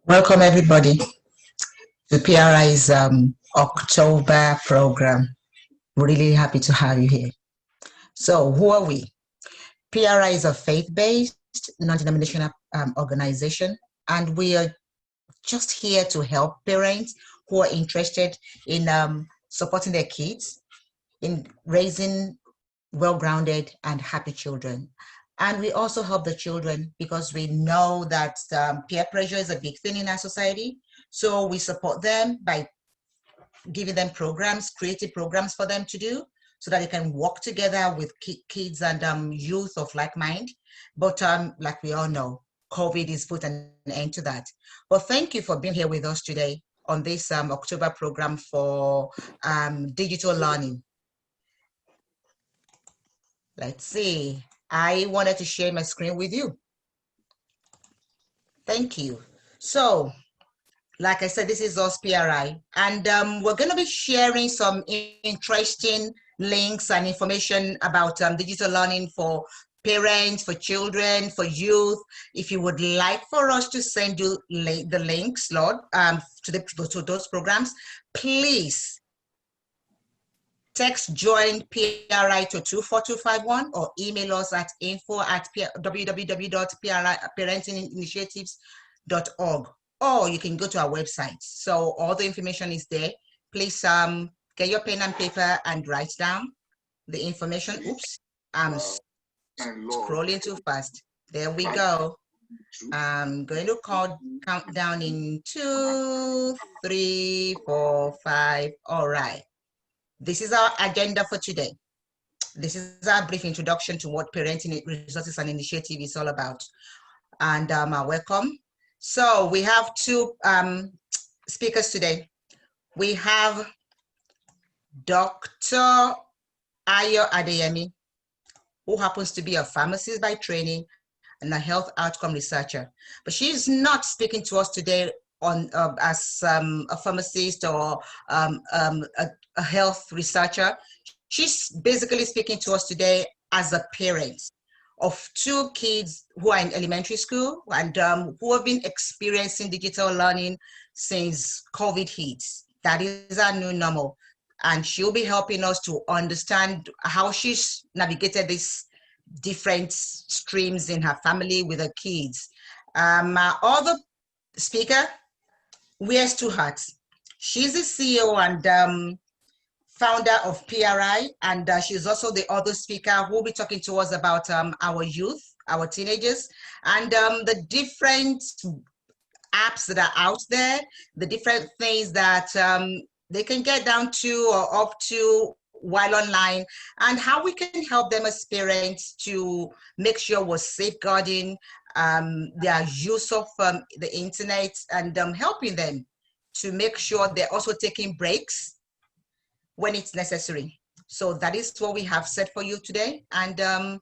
Welcome everybody to PRI's October program. Really happy to have you here. So who are we? PRI is a faith-based, non-denominational organization, and we are just here to help parents who are interested in supporting their kids, in raising well-grounded and happy children. And we also help the children because we know that peer pressure is a big thing in our society. So we support them by giving them programs, creative programs for them to do so that they can work together with kids and youth of like mind. But like we all know, COVID is put an end to that. But thank you for being here with us today on this October program for digital learning. Let's see. I wanted to share my screen with you. Thank you. So, like I said, this is us PRI, and we're going to be sharing some interesting links and information about digital learning for parents, for children, for youth. If you would like for us to send you the links, Lord, to those programs, please text join PRI to 24251 or email us at info@www.parentinginitiatives.org, or you can go to our website. So all the information is there. Please get your pen and paper and write down the information. Oops, I'm scrolling too fast. There we go. I'm going to count down in 2, 3, 4, 5. All right. This is our agenda for today. This is our brief introduction to what Parenting Resources and Initiative is all about. And welcome. So we have two speakers today. We have Dr. Ayo Adeyemi, who happens to be a pharmacist by training and a health outcome researcher. But she's not speaking to us today on as a pharmacist or a health researcher. She's basically speaking to us today as a parent of two kids who are in elementary school and who have been experiencing digital learning since COVID hit. That is our new normal. And she'll be helping us to understand how she's navigated these different streams in her family with her kids. Our other speaker wears two hats. She's the CEO and founder of PRI, and she's also the other speaker who will be talking to us about our youth, our teenagers, and the different apps that are out there, the different things that they can get down to or up to while online, and how we can help them as parents to make sure we're safeguarding their use of the internet and helping them to make sure they're also taking breaks when it's necessary. So that is what we have set for you today, and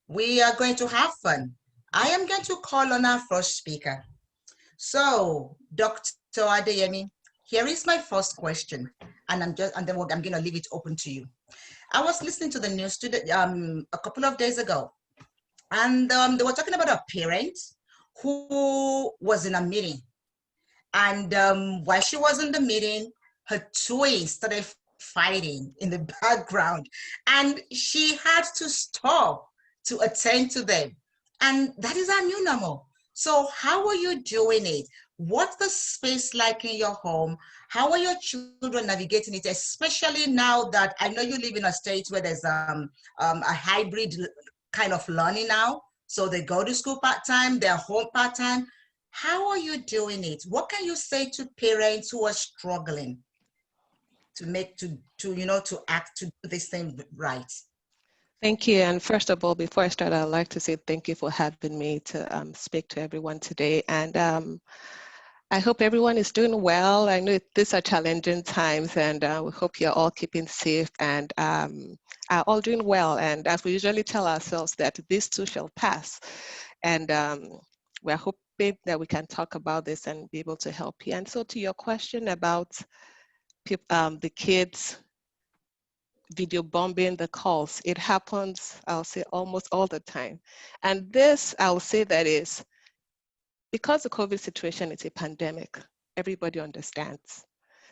we are going to have fun. I am going to call on our first speaker. So, Dr. Adeyemi, here is my first question, and then I'm going to leave it open to you. I was listening to the news today, a couple of days ago, and they were talking about a parent who was in a meeting, and while she was in the meeting, her twins started fighting in the background, and she had to stop to attend to them. And that is our new normal. So how are you doing it? What's the space like in your home? How are your children navigating it, especially now that I know you live in a state where there's a hybrid kind of learning now? So they go to school part-time, they're home part-time. How are you doing it? What can you say to parents who are struggling to act to do this thing right? Thank you. And first of all, before I start, I'd like to say thank you for having me to speak to everyone today. And I hope everyone is doing well. I know these are challenging times, and we hope you're all keeping safe and are all doing well. And as we usually tell ourselves that this too shall pass. And we're hoping that we can talk about this and be able to help you. And so to your question about the kids video bombing the calls, it happens, I'll say, almost all the time. And this, I'll say, that is because the COVID situation is a pandemic, everybody understands.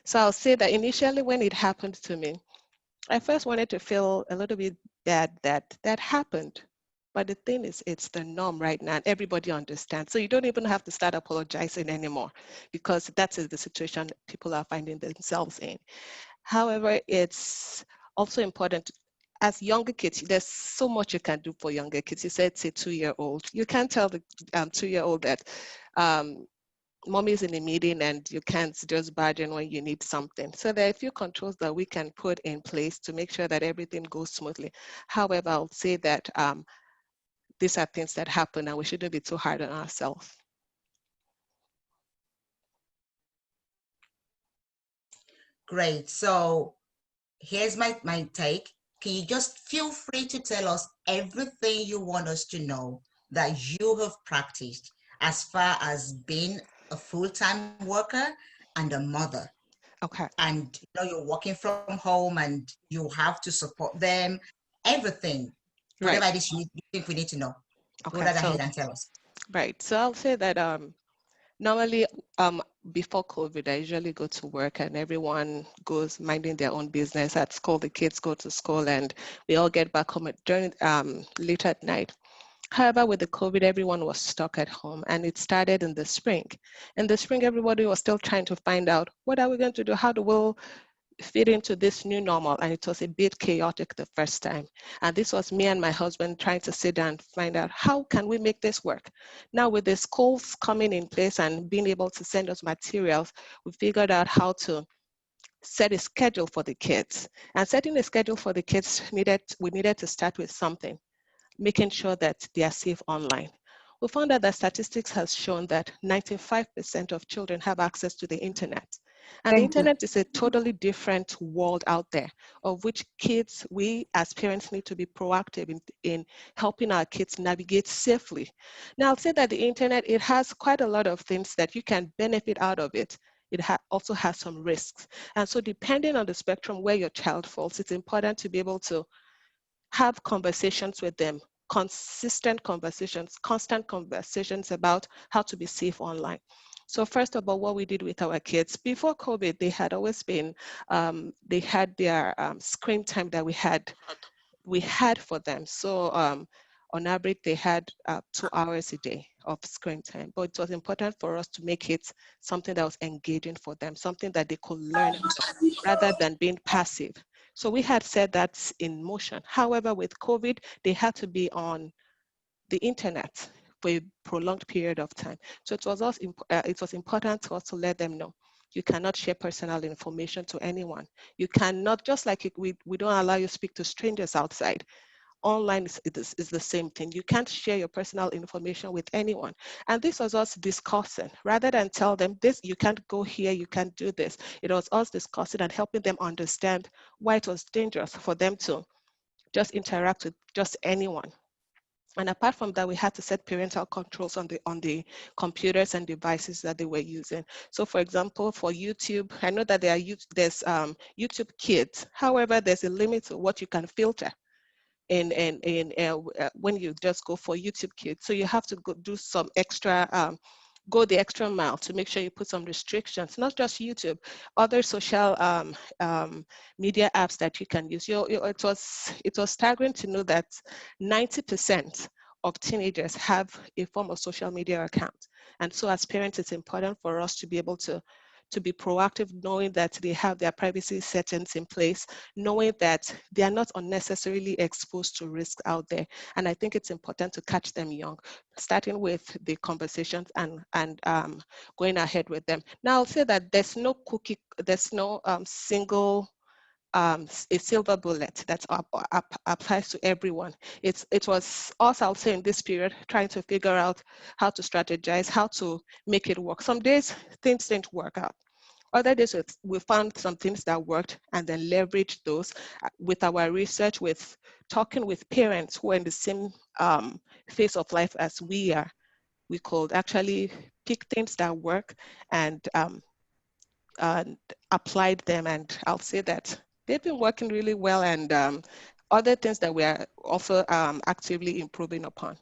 So I'll say that initially when it happened to me, I first wanted to feel a little bit bad that that happened. But the thing is, it's the norm right now, and everybody understands. So you don't even have to start apologizing anymore, because that's the situation people are finding themselves in. However, it's also important as younger kids, there's so much you can do for younger kids. You said it's a 2-year-old. You can't tell the 2-year-old that um, mommy is in a meeting and you can't just barge in when you need something. So there are a few controls that we can put in place to make sure that everything goes smoothly. However, I'll say that these are things that happen and we shouldn't be too hard on ourselves. Great. So here's my take. Can you just feel free to tell us everything you want us to know that you have practiced as far as being a full-time worker and a mother? Okay. And you're working from home and you have to support them, everything, Right. whatever it is you think we need to know. Go Okay. right So, ahead and tell us. right. So I'll say that normally, before COVID, I usually go to work and everyone goes minding their own business at school. The kids go to school and we all get back home during late at night. However, with the COVID, everyone was stuck at home and it started in the spring. In the spring, everybody was still trying to find out, what are we going to do? How do we fit into this new normal? And it was a bit chaotic the first time. And this was me and my husband trying to sit down and find out, how can we make this work? Now with the schools coming in place and being able to send us materials, we figured out how to set a schedule for the kids. And setting a schedule for the kids we needed to start with something, making sure that they are safe online. We found out that statistics has shown that 95% of children have access to the internet. And the Thank you. internet is a totally different world out there, of which kids, we as parents need to be proactive in helping our kids navigate safely. Now, I'll say that the internet, it has quite a lot of things that you can benefit out of it. It also has some risks. And so depending on the spectrum where your child falls, it's important to be able to have conversations with them, consistent conversations, constant conversations about how to be safe online. So first of all, what we did with our kids, before COVID, they had always been, they had their screen time that we had for them. So on average, they had 2 hours a day of screen time, but it was important for us to make it something that was engaging for them, something that they could learn from rather than being passive. So we had set that in motion. However, with COVID, they had to be on the internet for a prolonged period of time. So it was important to us to let them know you cannot share personal information to anyone. You cannot, just like we don't allow you to speak to strangers outside, online is the same thing. You can't share your personal information with anyone. And this was us discussing, rather than tell them this, you can't go here, you can't do this. It was us discussing and helping them understand why it was dangerous for them to just interact with just anyone. And apart from that, we had to set parental controls on the computers and devices that they were using. So for example, for YouTube, I know that there's YouTube Kids. However, there's a limit to what you can filter when you just go for YouTube Kids. So you have to go do some extra, go the extra mile to make sure you put some restrictions, not just YouTube, other social media apps that you can use. It was staggering to know that 90% of teenagers have a form of social media account. And so as parents, it's important for us to be able to be proactive, knowing that they have their privacy settings in place, knowing that they are not unnecessarily exposed to risks out there. And I think it's important to catch them young, starting with the conversations and going ahead with them. Now I'll say that there's no single a silver bullet that applies to everyone. It was us, I'll say, in this period, trying to figure out how to strategize, how to make it work. Some days things didn't work out. Other days we found some things that worked and then leveraged those with our research, with talking with parents who are in the same phase of life as we are. We could actually pick things that work and applied them. And I'll say that they've been working really well, and other things that we are also actively improving upon.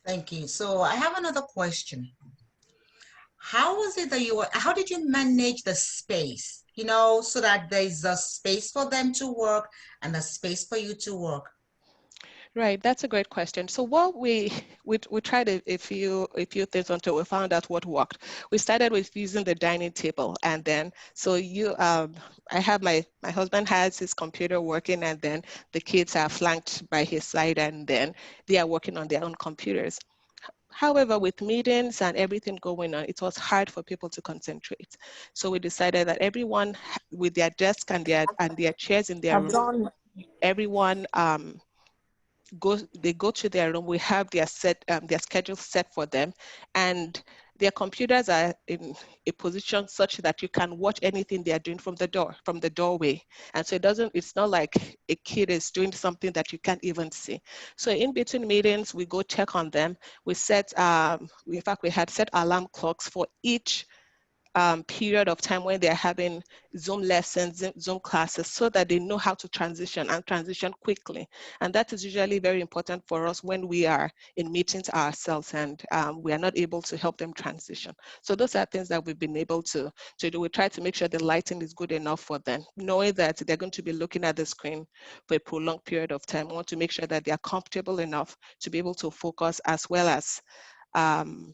Thank you. So I have another question. How was it that how did you manage the space, so that there's a space for them to work and a space for you to work? Right, that's a great question. So what we tried a few things until we found out what worked. We started with using the dining table, and then I have my husband has his computer working, and then the kids are flanked by his side, and then they are working on their own computers. However, with meetings and everything going on, it was hard for people to concentrate. So we decided that everyone with their desk and their chairs in their I've room, done. everyone they go to their room. We have their schedule set for them, and their computers are in a position such that you can watch anything they are doing from the doorway. And so it's not like a kid is doing something that you can't even see. So in between meetings, we go check on them. In fact, we had set alarm clocks for each period of time when they're having Zoom lessons, Zoom classes, so that they know how to transition quickly. And that is usually very important for us when we are in meetings ourselves and we are not able to help them transition. So those are things that we've been able to do. We try to make sure the lighting is good enough for them, knowing that they're going to be looking at the screen for a prolonged period of time. We want to make sure that they are comfortable enough to be able to focus um,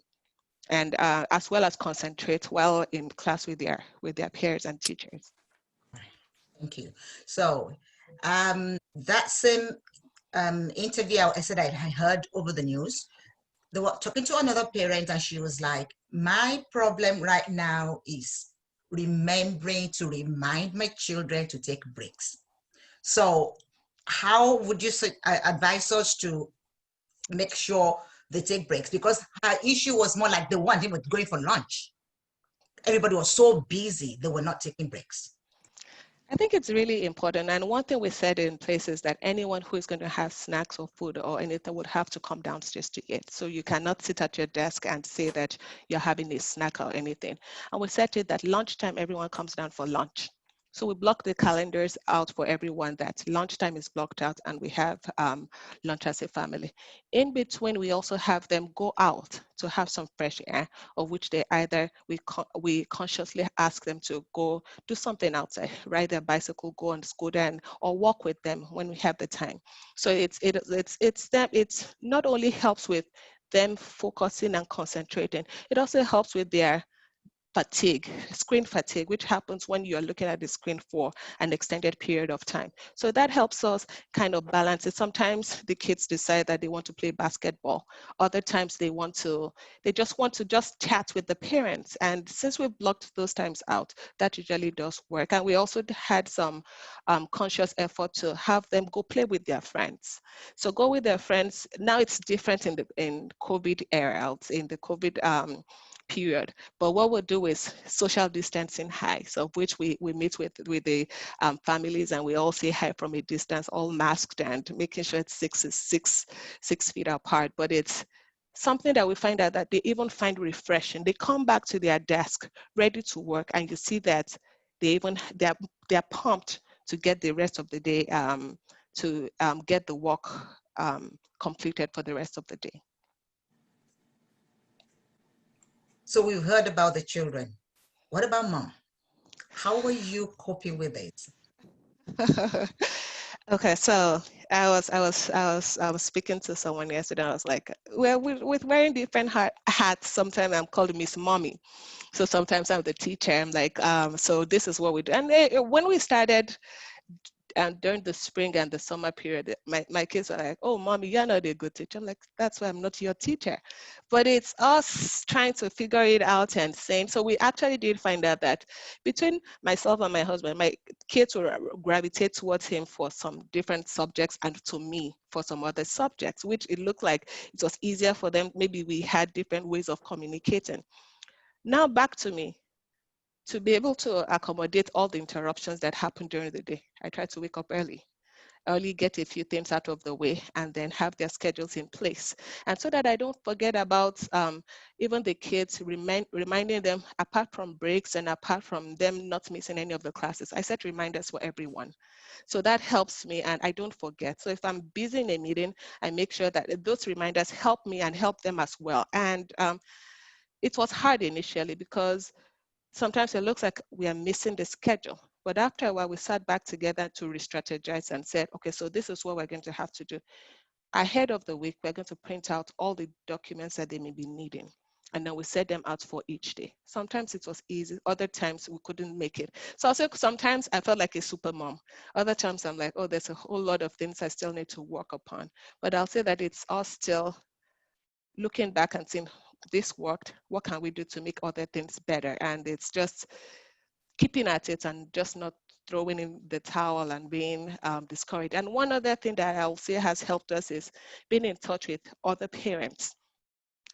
as well as concentrate well in class with their peers and teachers. Thank you. So, that same interview I said I heard over the news, they were talking to another parent, and she was like, my problem right now is remembering to remind my children to take breaks. So how would you advise us to make sure they take breaks? Because her issue was more like the one they were going for lunch. Everybody was so busy, they were not taking breaks. I think it's really important. And one thing we said in place is that anyone who is going to have snacks or food or anything would have to come downstairs to eat. So you cannot sit at your desk and say that you're having a snack or anything. And we said it that lunchtime, everyone comes down for lunch. So we block the calendars out for everyone that lunchtime is blocked out and we have lunch as a family. In between, we also have them go out to have some fresh air, of which they either, we consciously ask them to go do something outside, ride their bicycle, go on scooter, or walk with them when we have the time. So it's not only helps with them focusing and concentrating, it also helps with their fatigue, screen fatigue, which happens when you're looking at the screen for an extended period of time. So that helps us kind of balance it. Sometimes the kids decide that they want to play basketball. Other times they just want to just chat with the parents. And since we've blocked those times out, that usually does work. And we also had some conscious effort to have them go play with their friends. So go with their friends. Now it's different in COVID era, in the COVID period. But what we'll do is social distancing high, so which we meet with the families and we all say hi from a distance, all masked and making sure it's 6 feet apart. But it's something that we find out that they even find refreshing. They come back to their desk ready to work, and you see that they're pumped to get the rest of the day to get the work completed for the rest of the day. So we've heard about the children. What about mom? How were you coping with it? Okay, so I was speaking to someone yesterday. I was like, well, with wearing different hats, sometimes I'm called Miss Mommy. So sometimes I'm the teacher. I'm like, so this is what we do. And when we started and during the spring and the summer period, my kids are like, oh, mommy, you're not a good teacher. I'm like, that's why I'm not your teacher. But it's us trying to figure it out and saying, so we actually did find out that between myself and my husband, my kids will gravitate towards him for some different subjects and to me for some other subjects, which it looked like it was easier for them. Maybe we had different ways of communicating. Now back to me. To be able to accommodate all the interruptions that happen during the day, I try to wake up early. early, get a few things out of the way, and then have their schedules in place. And so that I don't forget about even the kids, reminding them, apart from breaks and apart from them not missing any of the classes, I set reminders for everyone. So that helps me and I don't forget. So if I'm busy in a meeting, I make sure that those reminders help me and help them as well. And it was hard initially because sometimes it looks like we are missing the schedule. But after a while, we sat back together to re-strategize and said, okay, so this is what we're going to have to do. Ahead of the week, we're going to print out all the documents that they may be needing. And then we set them out for each day. Sometimes it was easy, other times we couldn't make it. So also sometimes I felt like a super mom. Other times I'm like, oh, there's a whole lot of things I still need to work upon. But I'll say that it's all still looking back and saying, this worked, what can we do to make other things better? And it's just keeping at it and just not throwing in the towel and being discouraged. And one other thing that I'll say has helped us is being in touch with other parents.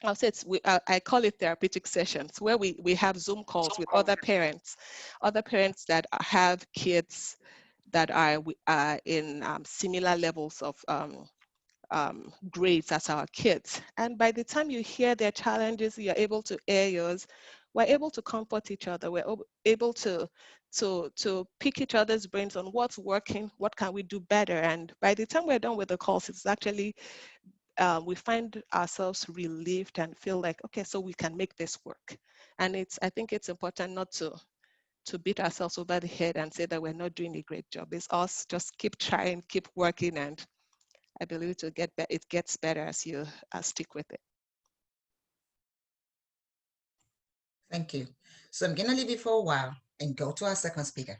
I'll say I call it therapeutic sessions, where we have Zoom calls with other parents that have kids that are in similar levels of grades as our kids. And by the time you hear their challenges, you're able to air yours. We're able to comfort each other. We're able to pick each other's brains on what's working, what can we do better. And by the time we're done with the calls, it's actually, we find ourselves relieved and feel like, okay, so we can make this work. And I think it's important not to beat ourselves over the head and say that we're not doing a great job. It's us just keep trying, keep working, and I believe it gets better as you stick with it. Thank you. So I'm going to leave you for a while and go to our second speaker.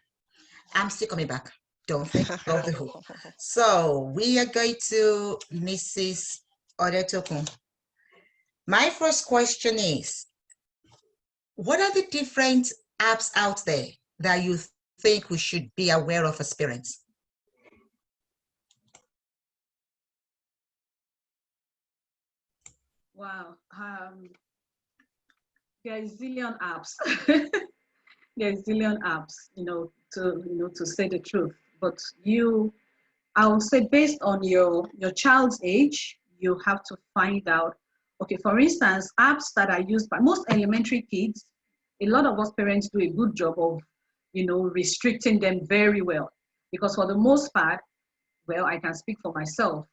I'm still coming back. Don't think of the who. So we are going to Mrs. Odetokun. My first question is, what are the different apps out there that you think we should be aware of as parents? Wow. There are zillion apps. There are zillion apps, to say the truth. But I would say based on your child's age, you have to find out. Okay, for instance, apps that are used by most elementary kids, a lot of us parents do a good job of, restricting them very well. Because for the most part, well, I can speak for myself.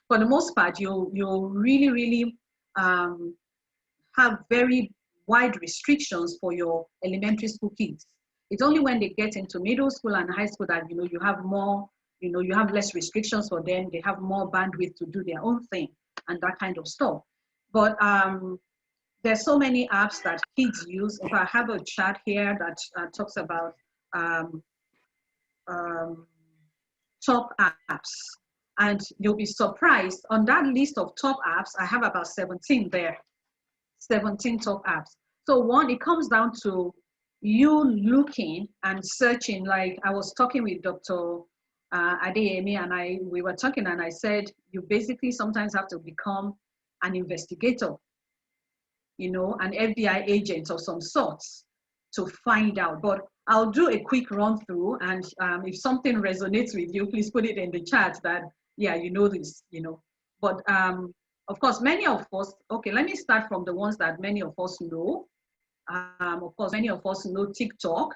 For the most part, you'll really, really have very wide restrictions for your elementary school kids. It's only when they get into middle school and high school that you have more, you have less restrictions for them. They have more bandwidth to do their own thing and that kind of stuff. But there's so many apps that kids use. If I have a chart here that talks about top apps, and you'll be surprised on that list of top apps. I have about 17 there. 17 top apps. So one, it comes down to you looking and searching. Like I was talking with Dr. Adeyemi and we were talking and I said, you basically sometimes have to become an investigator, an FBI agent of some sorts to find out. But I'll do a quick run through and if something resonates with you, please put it in the chat that, yeah, this, But of course, many of us, okay, let me start from the ones that many of us know. Of course, many of us know TikTok.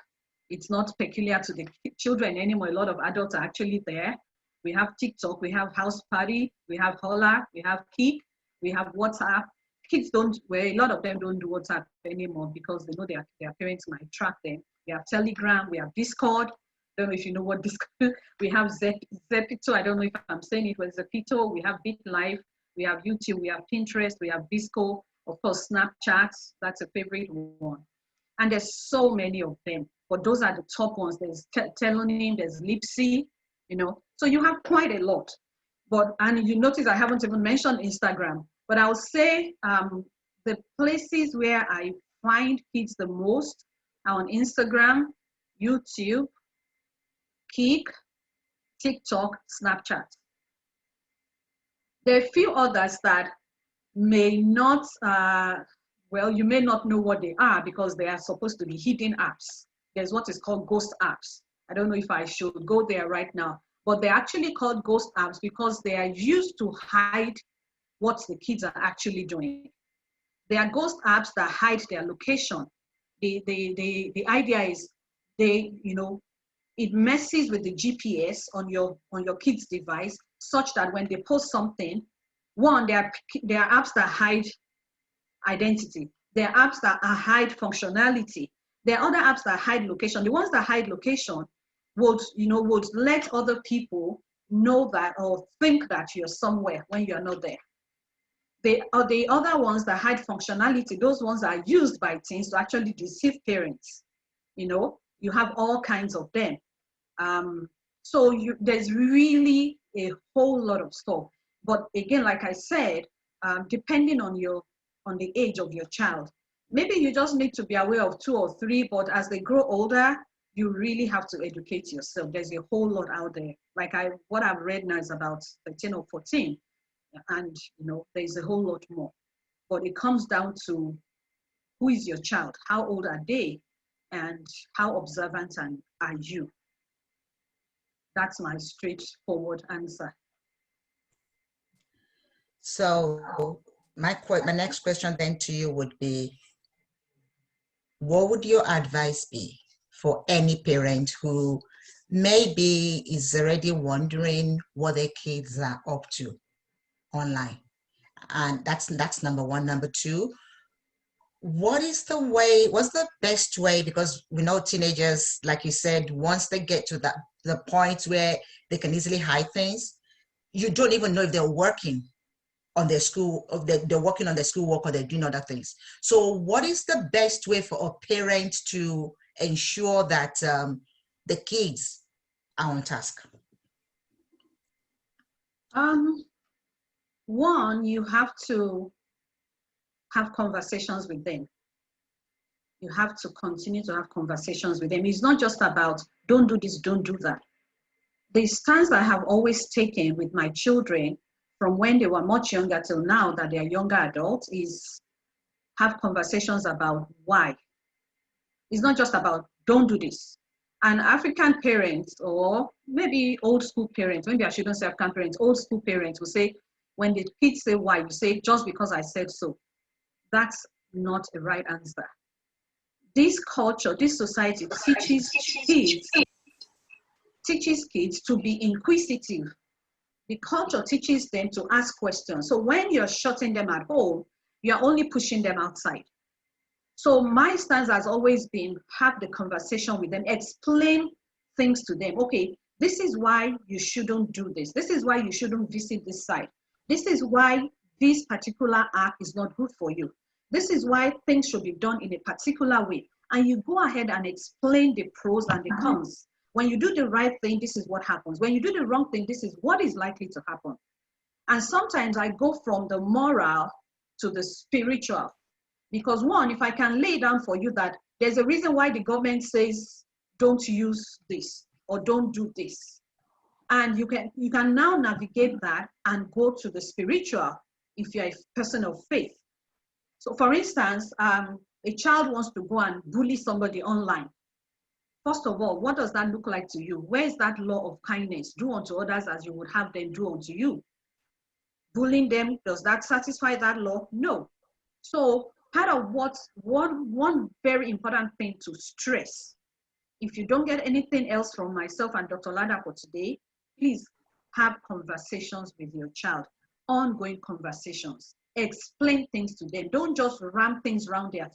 It's not peculiar to the children anymore. A lot of adults are actually there. We have TikTok, we have House Party, we have Holla, we have Kik, we have WhatsApp. Kids a lot of them don't do WhatsApp anymore because they know their parents might track them. We have Telegram, we have Discord. I don't know if you know what Discord. We have Zepito. I don't know if I'm saying it was Zepito. We have BitLife. We have YouTube, we have Pinterest, we have Visco, of course, Snapchat, that's a favorite one. And there's so many of them, but those are the top ones. There's Telonym, there's Lipsy, so you have quite a lot. And you notice I haven't even mentioned Instagram, but I'll say the places where I find kids the most are on Instagram, YouTube, Kik, TikTok, Snapchat. There are a few others that may not, you may not know what they are because they are supposed to be hidden apps. There's what is called ghost apps. I don't know if I should go there right now, but they're actually called ghost apps because they are used to hide what the kids are actually doing. They are ghost apps that hide their location. The idea is it messes with the GPS on your kid's device such that when they post something, one, there are apps that hide identity. There are apps that hide functionality. There are other apps that hide location. The ones that hide location would let other people know that or think that you're somewhere when you're not there. The other ones that hide functionality, those ones are used by teens to actually deceive parents. You have all kinds of them. So there's really a whole lot of stuff. But again, like I said, depending on the age of your child, maybe you just need to be aware of 2 or 3, but as they grow older, you really have to educate yourself. There's a whole lot out there. Like what I've read now is about 13 or 14, and there's a whole lot more. But it comes down to who is your child, how old are they, and how observant are you. That's my straightforward answer. So my next question then to you would be, what would your advice be for any parent who maybe is already wondering what their kids are up to online? And that's number one. Number two, what's the best way? Because we know teenagers, like you said, once they get to the point where they can easily hide things, you don't even know if they're working on their school, or they're working on their schoolwork, or they're doing other things. So what is the best way for a parent to ensure that the kids are on task? One, you have to have conversations with them. You have to continue to have conversations with them. It's not just about don't do this, don't do that. The stance I have always taken with my children from when they were much younger till now that they are younger adults is have conversations about why. It's not just about don't do this. And African parents, or maybe old school parents, maybe I shouldn't say African parents, old school parents will say, when the kids say why, you say just because I said so. That's not the right answer. This culture, this society teaches kids to be inquisitive. The culture teaches them to ask questions. So when you're shutting them at home, you're only pushing them outside. So my stance has always been, have the conversation with them, explain things to them. Okay, this is why you shouldn't do this. This is why you shouldn't visit this site. This is why this particular app is not good for you. This is why things should be done in a particular way. And you go ahead and explain the pros and the cons. When you do the right thing, this is what happens. When you do the wrong thing, this is what is likely to happen. And sometimes I go from the moral to the spiritual. Because one, if I can lay down for you that there's a reason why the government says don't use this or don't do this. And you can now navigate that and go to the spiritual if you're a person of faith. So for instance, a child wants to go and bully somebody online. First of all, what does that look like to you? Where is that law of kindness? Do unto others as you would have them do unto you. Bullying them, does that satisfy that law? No. So part of one very important thing to stress, if you don't get anything else from myself and Dr. Lada for today, please have conversations with your child, ongoing conversations. Explain things to them. Don't just ram things down their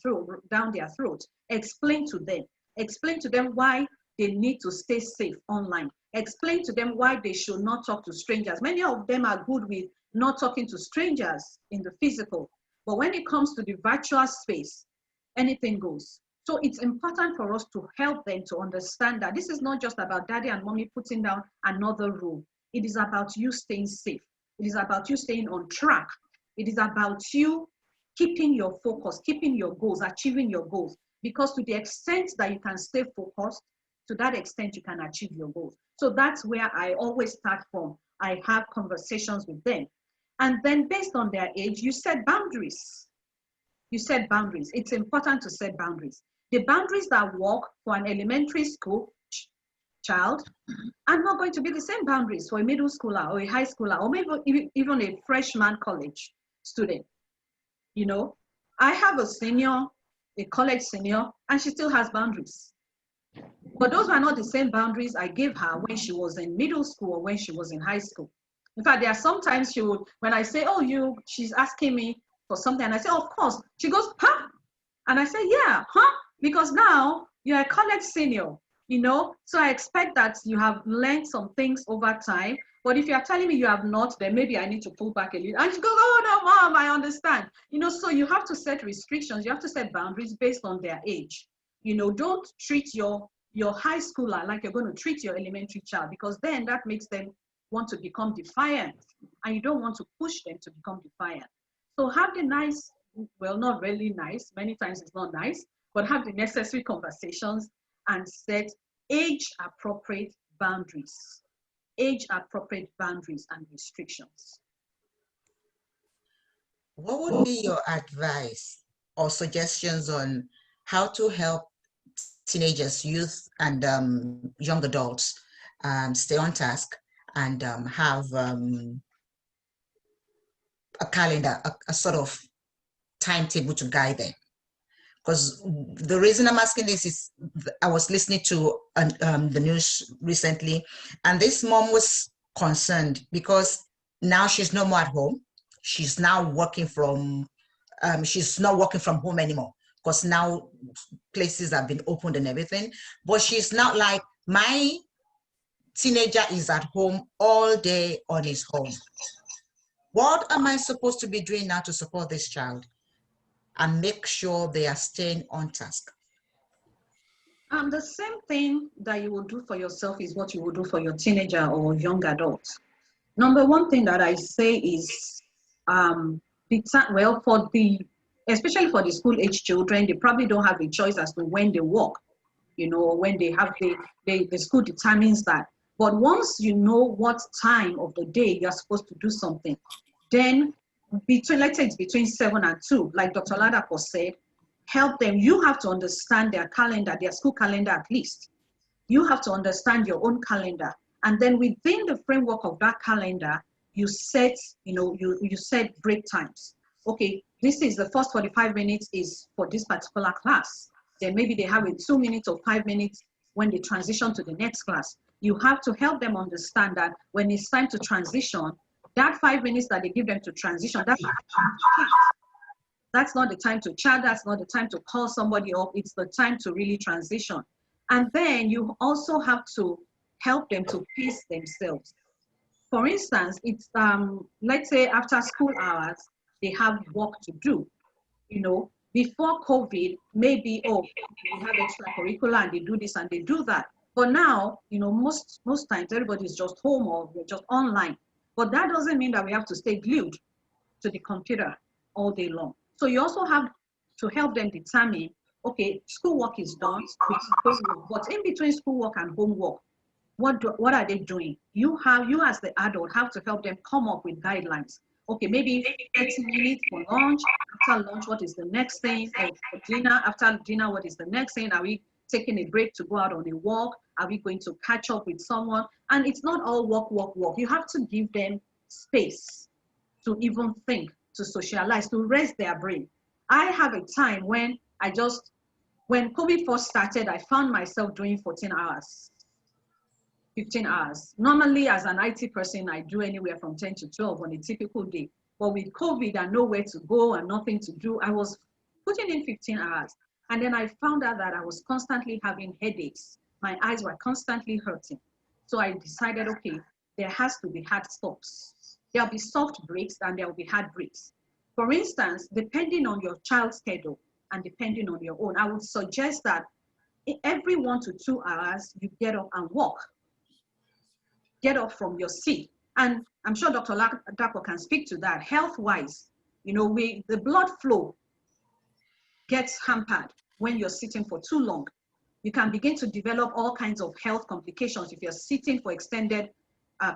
throat. Explain to them. Explain to them why they need to stay safe online. Explain to them why they should not talk to strangers. Many of them are good with not talking to strangers in the physical. But when it comes to the virtual space, anything goes. So it's important for us to help them to understand that this is not just about daddy and mommy putting down another rule. It is about you staying safe. It is about you staying on track. It is about you keeping your focus, keeping your goals, achieving your goals. Because to the extent that you can stay focused, to that extent you can achieve your goals. So that's where I always start from. I have conversations with them. And then based on their age, you set boundaries. You set boundaries. It's important to set boundaries. The boundaries that work for an elementary school child are not going to be the same boundaries for a middle schooler or a high schooler or maybe even a freshman college student. You know, I have a senior, a college senior, and she still has boundaries. But those were not the same boundaries I gave her when she was in middle school or when she was in high school. In fact, there are sometimes she would, when I say, oh, she's asking me for something, and I say, oh, of course. She goes, huh? And I say, yeah, huh? Because now you're a college senior, you know? So I expect that you have learned some things over time. But if you're telling me you have not, then maybe I need to pull back a little. And she goes, oh, no, mom, I understand. You know, so you have to set restrictions. You have to set boundaries based on their age. You know, don't treat your high schooler like you're going to treat your elementary child, because then that makes them want to become defiant, and you don't want to push them to become defiant. So have the nice, well, not really nice, many times it's not nice, but have the necessary conversations and set age-appropriate boundaries. Age-appropriate boundaries and restrictions. What would be your advice or suggestions on how to help teenagers, youth, and young adults stay on task and have a calendar, a sort of timetable to guide them? Because the reason I'm asking this is I was listening to the news recently, and this mom was concerned because now she's no more at home. She's now working from, she's not working from home anymore because now places have been opened and everything. But she's not like, my teenager is at home all day on his own. What am I supposed to be doing now to support this child and make sure they are staying on task? The same thing that you will do for yourself is what you will do for your teenager or young adult. Number one thing that I say is, especially for the school age children, they probably don't have a choice as to when they walk, you know, when they have the school determines that. But once you know what time of the day you're supposed to do something, then let's say it's between 7 and 2, like Dr. Ladapo said, help them. You have to understand their calendar, their school calendar at least. You have to understand your own calendar. And then within the framework of that calendar, you set, you set break times. Okay, this is the first 45 minutes is for this particular class. Then maybe they have a 2 minutes or 5 minutes when they transition to the next class. You have to help them understand that when it's time to transition, that 5 minutes that they give them to transition, that's not the time to chat, that's not the time to call somebody up, it's the time to really transition. And then you also have to help them to pace themselves. For instance, it's let's say after school hours, they have work to do. You know, before COVID, maybe, oh, we have extracurricular and they do this and they do that. But now, you know, most times everybody's just home or we're just online. But that doesn't mean that we have to stay glued to the computer all day long. So you also have to help them determine, okay, schoolwork is done, but in between schoolwork and homework, what are they doing? You as the adult have to help them come up with guidelines. Okay, maybe 30 minutes for lunch. After lunch, what is the next thing? For dinner, after dinner, what is the next thing? Are we taking a break to go out on a walk? Are we going to catch up with someone? And it's not all walk. You have to give them space to even think, to socialize, to rest their brain. I have a time when when COVID first started, I found myself doing 14 hours, 15 hours. Normally, as an IT person, I do anywhere from 10 to 12 on a typical day. But with COVID and nowhere to go and nothing to do, I was putting in 15 hours. And then I found out that I was constantly having headaches. My eyes were constantly hurting. So I decided, okay, there has to be hard stops. There'll be soft breaks and there'll be hard breaks. For instance, depending on your child's schedule and depending on your own, I would suggest that every 1 to 2 hours, you get up and walk. Get up from your seat. And I'm sure Dr. Ladapo can speak to that. Health-wise, you know, the blood flow gets hampered when you're sitting for too long. You can begin to develop all kinds of health complications if you're sitting for extended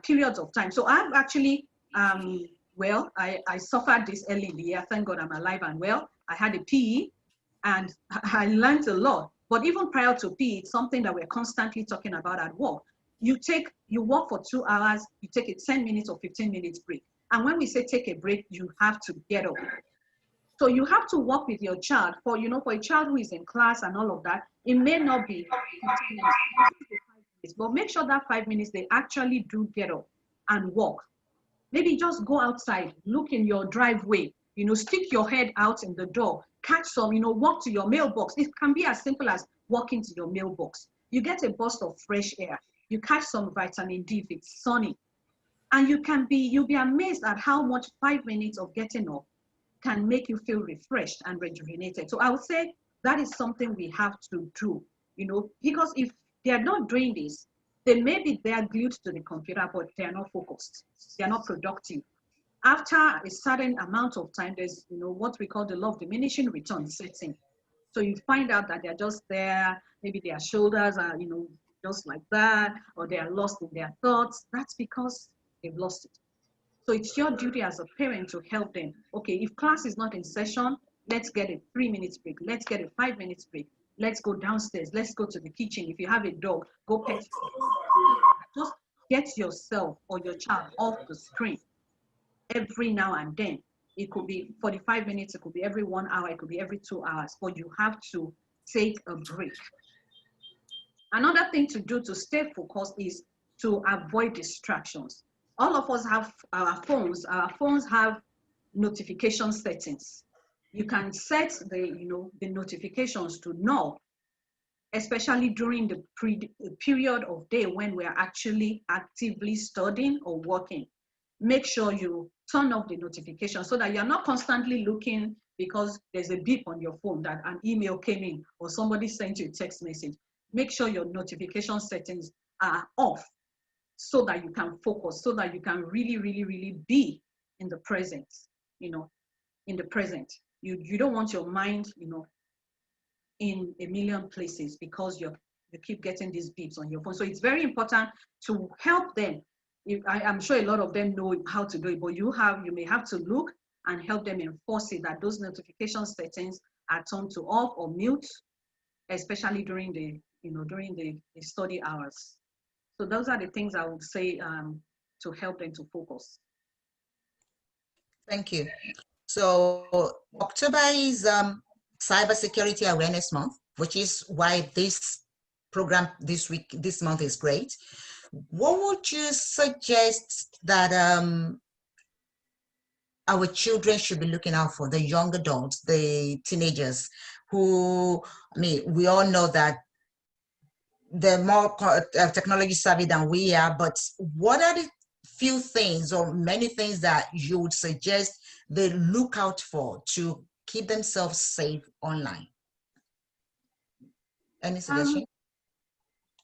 periods of time. So I've actually, I suffered this early in the year. Thank God I'm alive and well. I had a PE and I learned a lot. But even prior to PE, it's something that we're constantly talking about at work. You work for 2 hours, you take a 10 minutes or 15 minutes break. And when we say take a break, you have to get up. So you have to work with your child. For a child who is in class and all of that, it may not be 15 minutes, but make sure that 5 minutes they actually do get up and walk. Maybe just go outside, look in your driveway, stick your head out in the door, catch some, walk to your mailbox. It can be as simple as walking to your mailbox. You get a burst of fresh air. You catch some vitamin D if it's sunny. And you'll be amazed at how much 5 minutes of getting up can make you feel refreshed and rejuvenated. So I would say that is something we have to do, because if they're not doing this, then maybe they are glued to the computer, but they are not focused. They are not productive. After a certain amount of time, there's, what we call the law of diminishing return setting. So you find out that they're just there, maybe their shoulders are, just like that, or they are lost in their thoughts. That's because they've lost it. So it's your duty as a parent to help them. Okay, if class is not in session, let's get a 3 minutes break. Let's get a 5 minutes break. Let's go downstairs. Let's go to the kitchen. If you have a dog, go pet. Just get yourself or your child off the screen every now and then. It could be 45 minutes. It could be every 1 hour. It could be every 2 hours. But you have to take a break. Another thing to do to stay focused is to avoid distractions. All of us have our phones. Our phones have notification settings. You can set the notifications to null, especially during the period of day when we are actually actively studying or working. Make sure you turn off the notification so that you're not constantly looking because there's a beep on your phone that an email came in or somebody sent you a text message. Make sure your notification settings are off so that you can focus, so that you can really, really, really be in the present, in the present. You don't want your mind, in a million places because you keep getting these beeps on your phone. So it's very important to help them. I'm sure a lot of them know how to do it, but you may have to look and help them enforce it, that those notification settings are turned to off or mute, especially during the study hours. So those are the things I would say to help them to focus. Thank you. So October is Cybersecurity Awareness Month, which is why this program this month is great. What would you suggest that our children should be looking out for, the young adults, the teenagers, who, we all know that they're more technology savvy than we are, but what are the few things or many things that you would suggest they look out for to keep themselves safe online? Any suggestion?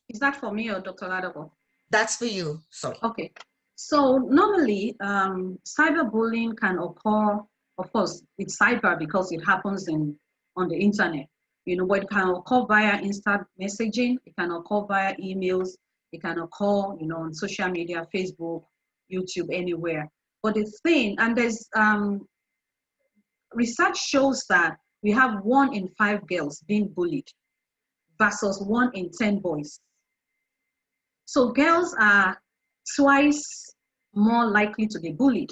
Is that for me or Dr. Ladabo? That's for you, sorry. Okay. So normally, cyberbullying can occur, of course, it's cyber because it happens on the internet, but it can occur via instant messaging, it can occur via emails, it can occur, on social media, Facebook, YouTube, anywhere. But the thing, and there's research shows that we have 1 in 5 girls being bullied versus 1 in 10 boys. So girls are twice more likely to be bullied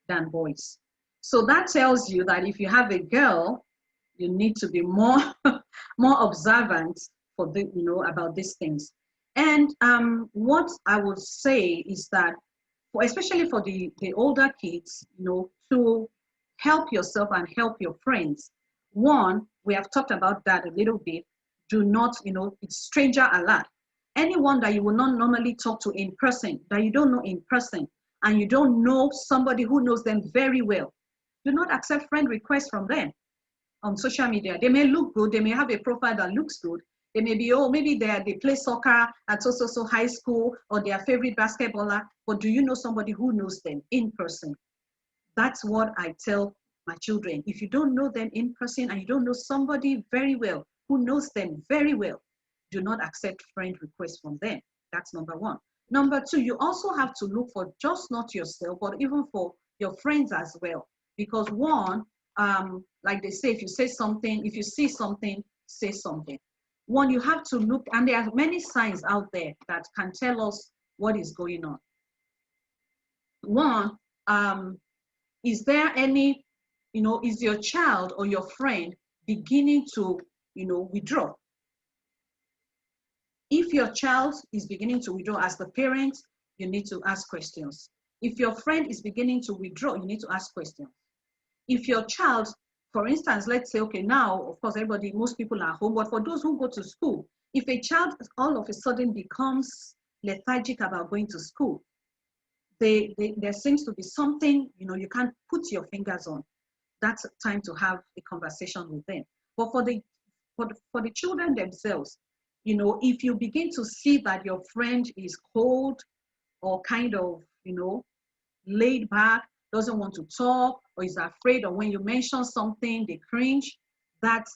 than boys. So that tells you that if you have a girl, you need to be more observant for about these things. And what I would say is that, especially for the older kids, to help yourself and help your friends. 1, we have talked about that a little bit. Do not, it's stranger alert. Anyone that you will not normally talk to in person, that you don't know in person, and you don't know somebody who knows them very well, do not accept friend requests from them on social media. They may look good, they may have a profile that looks good. They may be, maybe they play soccer at so high school, or their favorite basketballer, but do you know somebody who knows them in person? That's what I tell my children. If you don't know them in person and you don't know somebody very well, who knows them very well, do not accept friend requests from them. That's number 1. Number 2, you also have to look for just not yourself, but even for your friends as well. Because 1, like they say, if you see something, say something. one, you have to look, and there are many signs out there that can tell us what is going on. One, is there any, is your child or your friend beginning to, withdraw? If your child is beginning to withdraw, as the parent, you need to ask questions. If your friend is beginning to withdraw, you need to ask questions. If your child, for instance, let's say, okay, now, of course, most people are home, but for those who go to school, if a child all of a sudden becomes lethargic about going to school, there seems to be something, you can't put your fingers on. That's time to have a conversation with them. But for the children themselves, if you begin to see that your friend is cold or kind of, laid back, doesn't want to talk, or is afraid, or when you mention something, they cringe, that's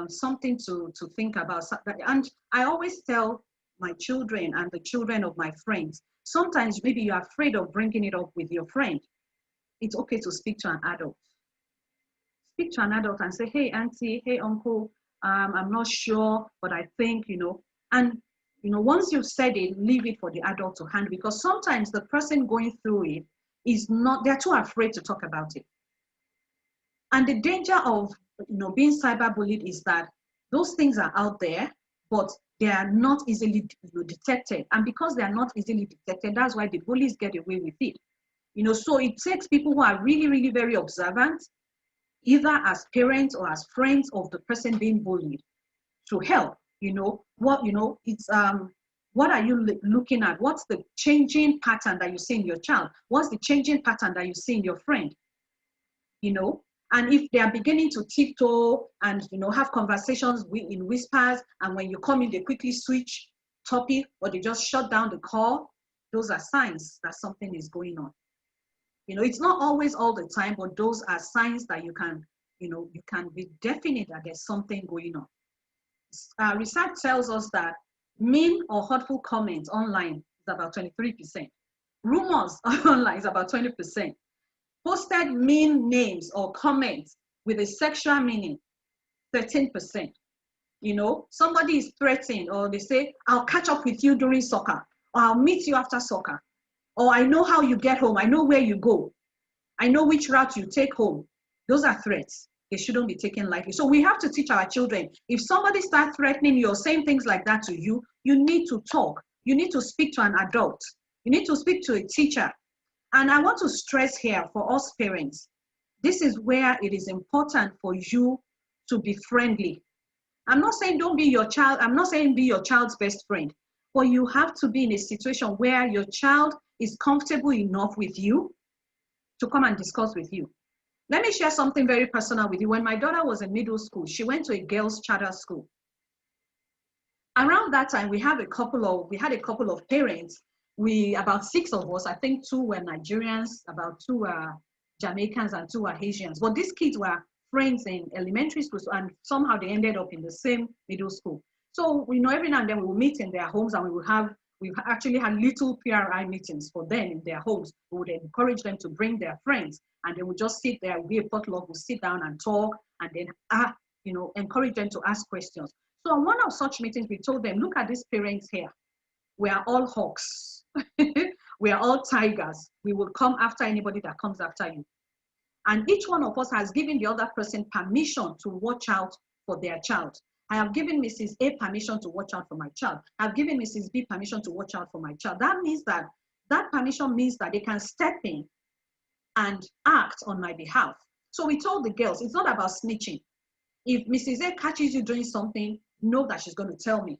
something to think about. And I always tell my children and the children of my friends, sometimes maybe you're afraid of bringing it up with your friend. It's okay to speak to an adult. Speak to an adult and say, hey, auntie, hey, uncle, I'm not sure, but I think, and, once you've said it, leave it for the adult to handle, because sometimes the person going through it they're too afraid to talk about it. And the danger of, being cyberbullied is that those things are out there, but they are not easily detected. And because they are not easily detected, that's why the bullies get away with it. So it takes people who are really, really very observant, either as parents or as friends of the person being bullied, to help. What are you looking at? What's the changing pattern that you see in your child? What's the changing pattern that you see in your friend? And if they are beginning to tiptoe and have conversations in whispers, and when you come in, they quickly switch topic, or they just shut down the call, those are signs that something is going on. It's not always all the time, but those are signs that you can be definite that there's something going on. Research tells us that mean or hurtful comments online is about 23%. Rumors online is about 20%. Posted mean names or comments with a sexual meaning, 13%. Somebody is threatened, or they say, I'll catch up with you during soccer, or I'll meet you after soccer, or I know how you get home, I know where you go, I know which route you take home. Those are threats. They shouldn't be taken lightly. So we have to teach our children, if somebody starts threatening you or saying things like that to you, you need to talk. You need to speak to an adult. You need to speak to a teacher. And I want to stress here for us parents, this is where it is important for you to be friendly. I'm not saying don't be your child. I'm not saying be your child's best friend, but you have to be in a situation where your child is comfortable enough with you to come and discuss with you. Let me share something very personal with you. When my daughter was in middle school, she went to a girls' charter school. Around that time, we had a couple of parents. About 6 of us, I think 2 were Nigerians, about 2 were Jamaicans, and 2 were Haitians. But these kids were friends in elementary school, and somehow they ended up in the same middle school. So every now and then we will meet in their homes, and we actually had little PRI meetings for them in their homes. We would encourage them to bring their friends, and they would just sit there, be a potluck, we'll sit down and talk, and then encourage them to ask questions. So on one of such meetings, we told them, look at these parents here. We are all hawks. We are all tigers. We will come after anybody that comes after you. And each one of us has given the other person permission to watch out for their child. I have given Mrs. A permission to watch out for my child. I've given Mrs. B permission to watch out for my child. That means that permission means that they can step in and act on my behalf. So we told the girls, it's not about snitching. If Mrs. A catches you doing something, know that she's going to tell me.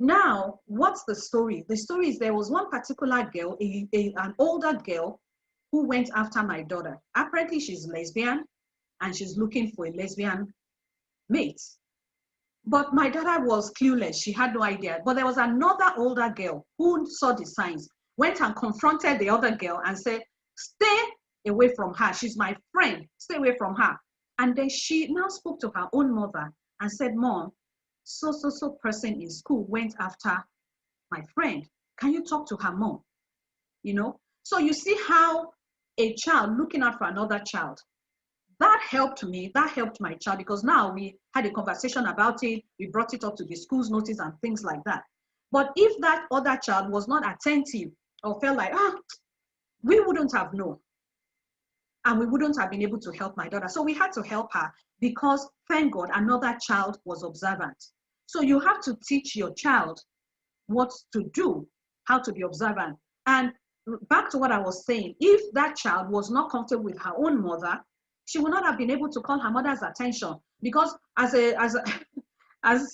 Now, what's the story? The story is there was one particular girl, an older girl, who went after my daughter. Apparently, she's lesbian, and she's looking for a lesbian mate. But my daughter was clueless. She had no idea. But there was another older girl who saw the signs, went and confronted the other girl and said, stay away from her. She's my friend. Stay away from her. And then she now spoke to her own mother and said, Mom, so person in school went after my friend. Can you talk to her mom? So you see how a child looking out for another child, that helped me, that helped my child, because now we had a conversation about it, we brought it up to the school's notice and things like that. But if that other child was not attentive or felt like, we wouldn't have known. And we wouldn't have been able to help my daughter. So we had to help her because, thank God, another child was observant. So you have to teach your child what to do, how to be observant. And back to what I was saying, if that child was not comfortable with her own mother, she would not have been able to call her mother's attention, because as an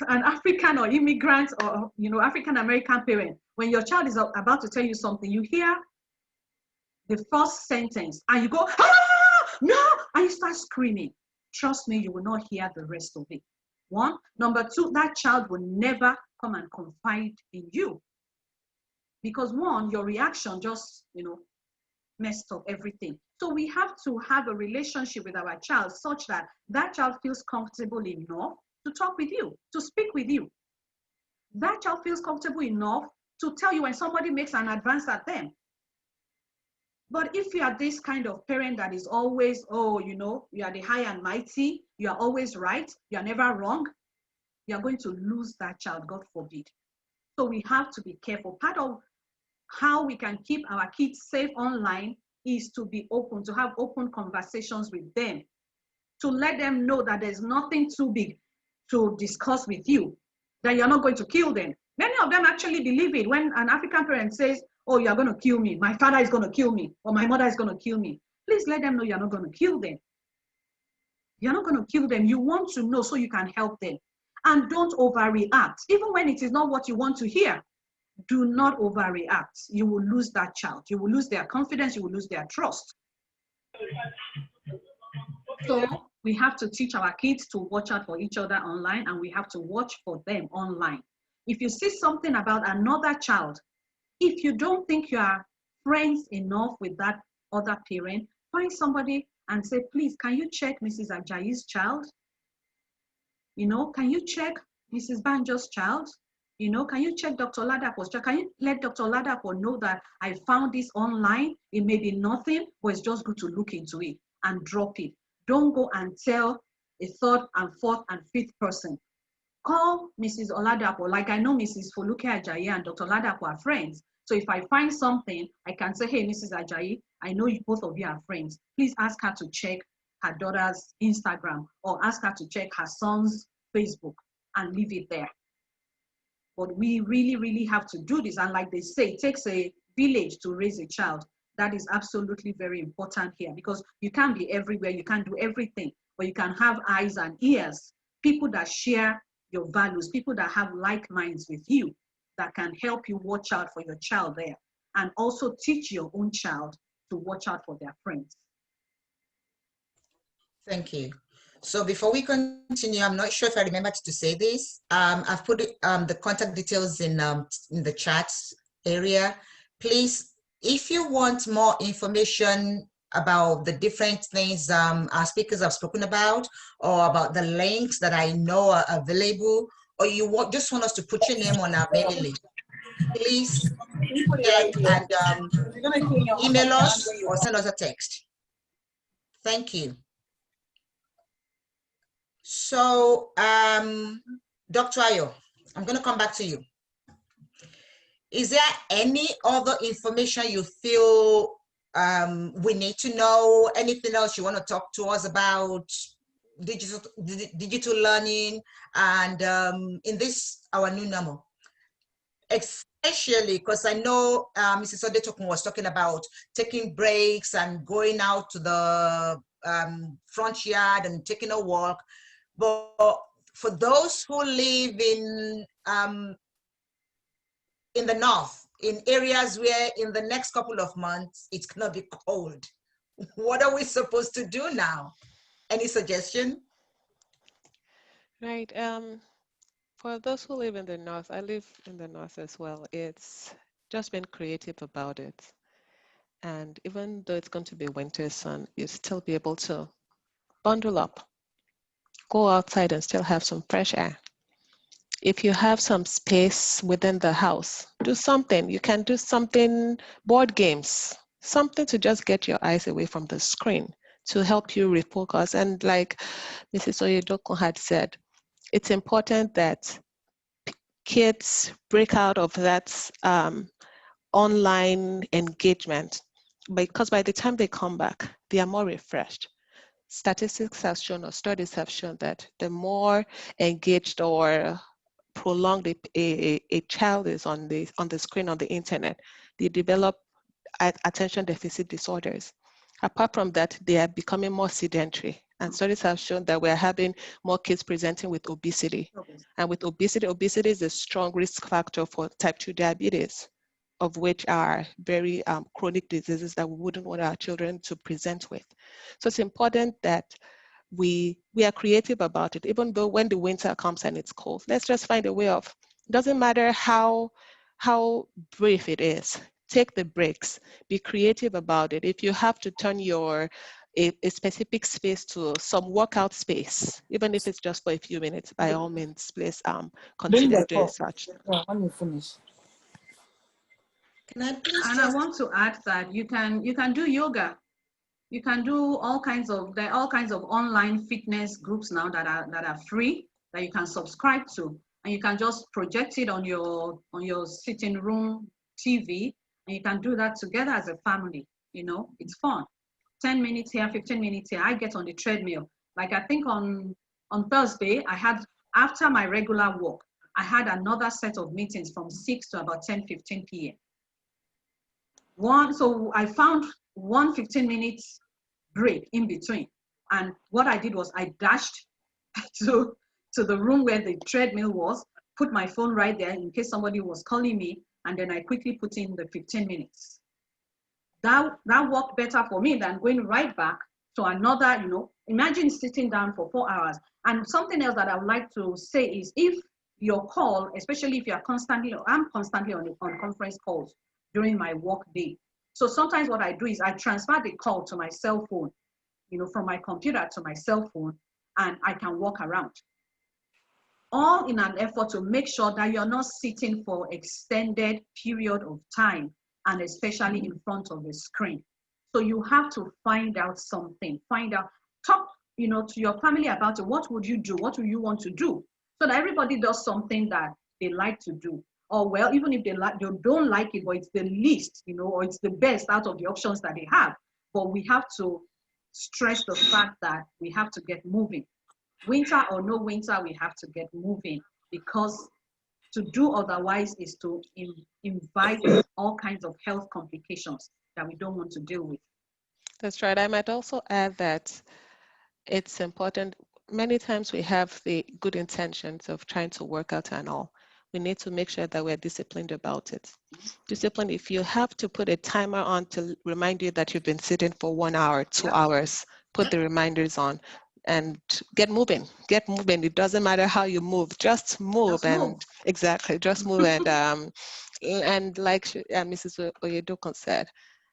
African or immigrant or African American parent, when your child is about to tell you something, you hear the first sentence and you go, no, and you start screaming. Trust me, you will not hear the rest of it. One. Number two, that child will never come and confide in you, because one, your reaction just messed up everything. So we have to have a relationship with our child such that that child feels comfortable enough to talk with you, to speak with you. That child feels comfortable enough to tell you when somebody makes an advance at them. But if you are this kind of parent that is always, you are the high and mighty, you are always right, you are never wrong, you are going to lose that child, God forbid. So we have to be careful. Part of how we can keep our kids safe online is to be open, to have open conversations with them, to let them know that there's nothing too big to discuss with you, that you're not going to kill them. Many of them actually believe it. When an African parent says, oh, you're going to kill me, my father is going to kill me, or my mother is going to kill me, please let them know you're not going to kill them. You're not going to kill them. You want to know so you can help them. And don't overreact. Even when it is not what you want to hear, do not overreact. You will lose that child. You will lose their confidence. You will lose their trust. So we have to teach our kids to watch out for each other online, and we have to watch for them online. If you see something about another child, if you don't think you are friends enough with that other parent, find somebody and say, please, can you check Mrs. Ajayi's child? Can you check Mrs. Banjo's child? Can you check Dr. Ladapo's child? Can you let Dr. Ladapo know that I found this online? It may be nothing, but it's just good to look into it and drop it. Don't go and tell a third and fourth and fifth person. Call Mrs. Oladapo. Like I know Mrs. Foluke Ajayi and Dr. Ladapo are friends. So if I find something, I can say, hey, Mrs. Ajayi, I know you, both of you are friends. Please ask her to check her daughter's Instagram, or ask her to check her son's Facebook, and leave it there. But we really, really have to do this. And like they say, it takes a village to raise a child. That is absolutely very important here, because you can't be everywhere. You can't do everything, but you can have eyes and ears, people that share your values, people that have like minds with you, that can help you watch out for your child there, and also teach your own child to watch out for their friends. Thank you. So before we continue, I'm not sure if I remembered to say this. I've put the contact details in the chat area. Please, if you want more information about the different things our speakers have spoken about, or about the links that I know are available, or you just want us to put your name on our mailing list, please check and email us or send us a text. Thank you. So, Dr. Ayo, I'm going to come back to you. Is there any other information you feel we need to know? Anything else you want to talk to us about digital learning and in this, our new normal? Especially because I know Mrs. Odetokun was talking about taking breaks and going out to the front yard and taking a walk. But for those who live in the north, in areas where in the next couple of months it's gonna be cold, what are we supposed to do now? Any suggestion? Right. For those who live in the north, I live in the north as well. It's just being creative about it. And even though it's going to be winter sun, you still be able to bundle up, go outside and still have some fresh air. If you have some space within the house, do something. You can do something, board games, something to just get your eyes away from the screen, to help you refocus. And like Mrs. Oyedokun had said, it's important that kids break out of that online engagement, because by the time they come back, they are more refreshed. Statistics have shown, or studies have shown, that the more engaged or prolonged a child is on the screen on the internet, they develop attention deficit disorders. Apart from that, they are becoming more sedentary. And studies have shown that we're having more kids presenting with obesity. And with obesity, obesity is a strong risk factor for type 2 diabetes, of which are very chronic diseases that we wouldn't want our children to present with. So it's important that we are creative about it, even though when the winter comes and it's cold, let's just find a way of, doesn't matter how brief it is, take the breaks, be creative about it. If you have to turn a specific space to some workout space, even if it's just for a few minutes, by all means, please consider doing such. Yeah, let me finish. Can I please And I want to add that you can do yoga. You can do there are all kinds of online fitness groups now that are free, that you can subscribe to, and you can just project it on your sitting room TV, and you can do that together as a family. You know, it's fun. 10 minutes here, 15 minutes here. I get on the treadmill. Like I think on Thursday, after my regular walk, I had another set of meetings from 6 to about 10:15 p.m. So I found 15 minutes break in between. And what I did was I dashed to the room where the treadmill was, put my phone right there in case somebody was calling me, and then I quickly put in the 15 minutes. That worked better for me than going right back to another, imagine sitting down for 4 hours. And something else that I would like to say is, if your call, especially if I'm constantly on conference calls during my work day. So sometimes what I do is I transfer the call to my cell phone, from my computer to my cell phone, and I can walk around. All in an effort to make sure that you're not sitting for extended period of time, and especially in front of the screen. So you have to find out something, talk, to your family about it. What would you do? What do you want to do? So that everybody does something that they like to do. Or well, even if they don't like it, but it's the least, or it's the best out of the options that they have. But we have to stress the fact that we have to get moving. Winter or no winter, we have to get moving, because to do otherwise is to invite all kinds of health complications that we don't want to deal with. That's right. I might also add that it's important. Many times we have the good intentions of trying to work out and all. We need to make sure that we're disciplined about it. Discipline, if you have to put a timer on to remind you that you've been sitting for 1 hour, 2 hours, put the reminders on and get moving. Get moving. It doesn't matter how you move, just move. Exactly, just move. And like Mrs. Oyedokun said,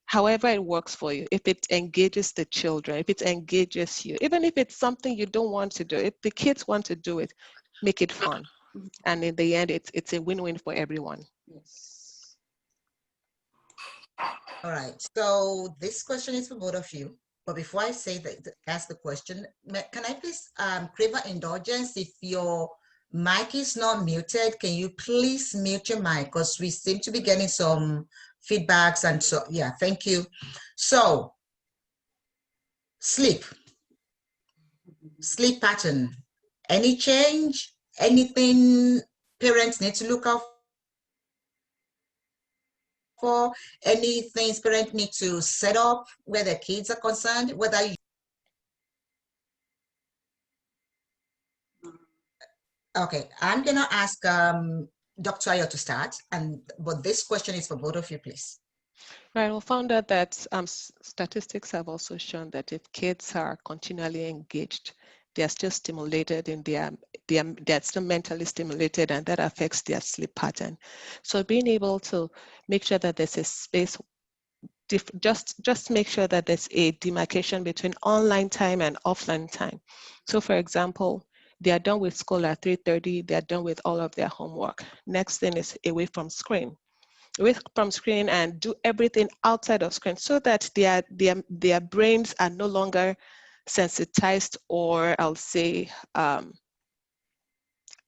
however it works for you, if it engages the children, if it engages you, even if it's something you don't want to do, if the kids want to do it, make it fun. And in the end, it's a win-win for everyone. Yes. All right. So this question is for both of you. But before I ask the question, can I please crave an indulgence? If your mic is not muted, can you please mute your mic? Because we seem to be getting some feedbacks, and so yeah, thank you. So sleep pattern, any change, anything parents need to look out for, any things parents need to set up where their kids are concerned, whether you... Okay, I'm gonna ask Dr. Ayo to start, but this question is for both of you, please. Right, we found out that statistics have also shown that if kids are continually engaged, they're still stimulated in they're still mentally stimulated, and that affects their sleep pattern. So being able to make sure that there's a space, just make sure that there's a demarcation between online time and offline time. So for example, they are done with school at 3:30, they're done with all of their homework. Next thing is away from screen. away from screen and do everything outside of screen, so that their brains are no longer sensitized, or I'll say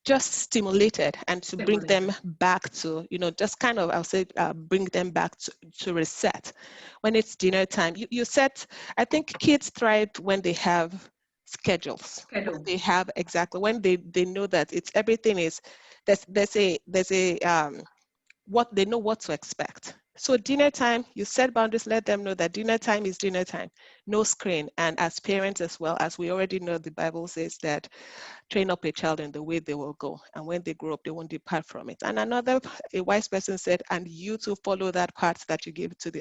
just stimulated, and to bring them back to, just kind of, I'll say, bring them back to reset. When it's dinner time, you set, I think kids thrive when they have schedules. When they have, exactly, when they know that it's, everything is, there's a what they know what to expect. So dinner time, you set boundaries, let them know that dinner time is dinner time, no screen. And as parents as well, as we already know, the Bible says that train up a child in the way they will go, and when they grow up, they won't depart from it. And another, a wise person said, and you to follow that path that you give to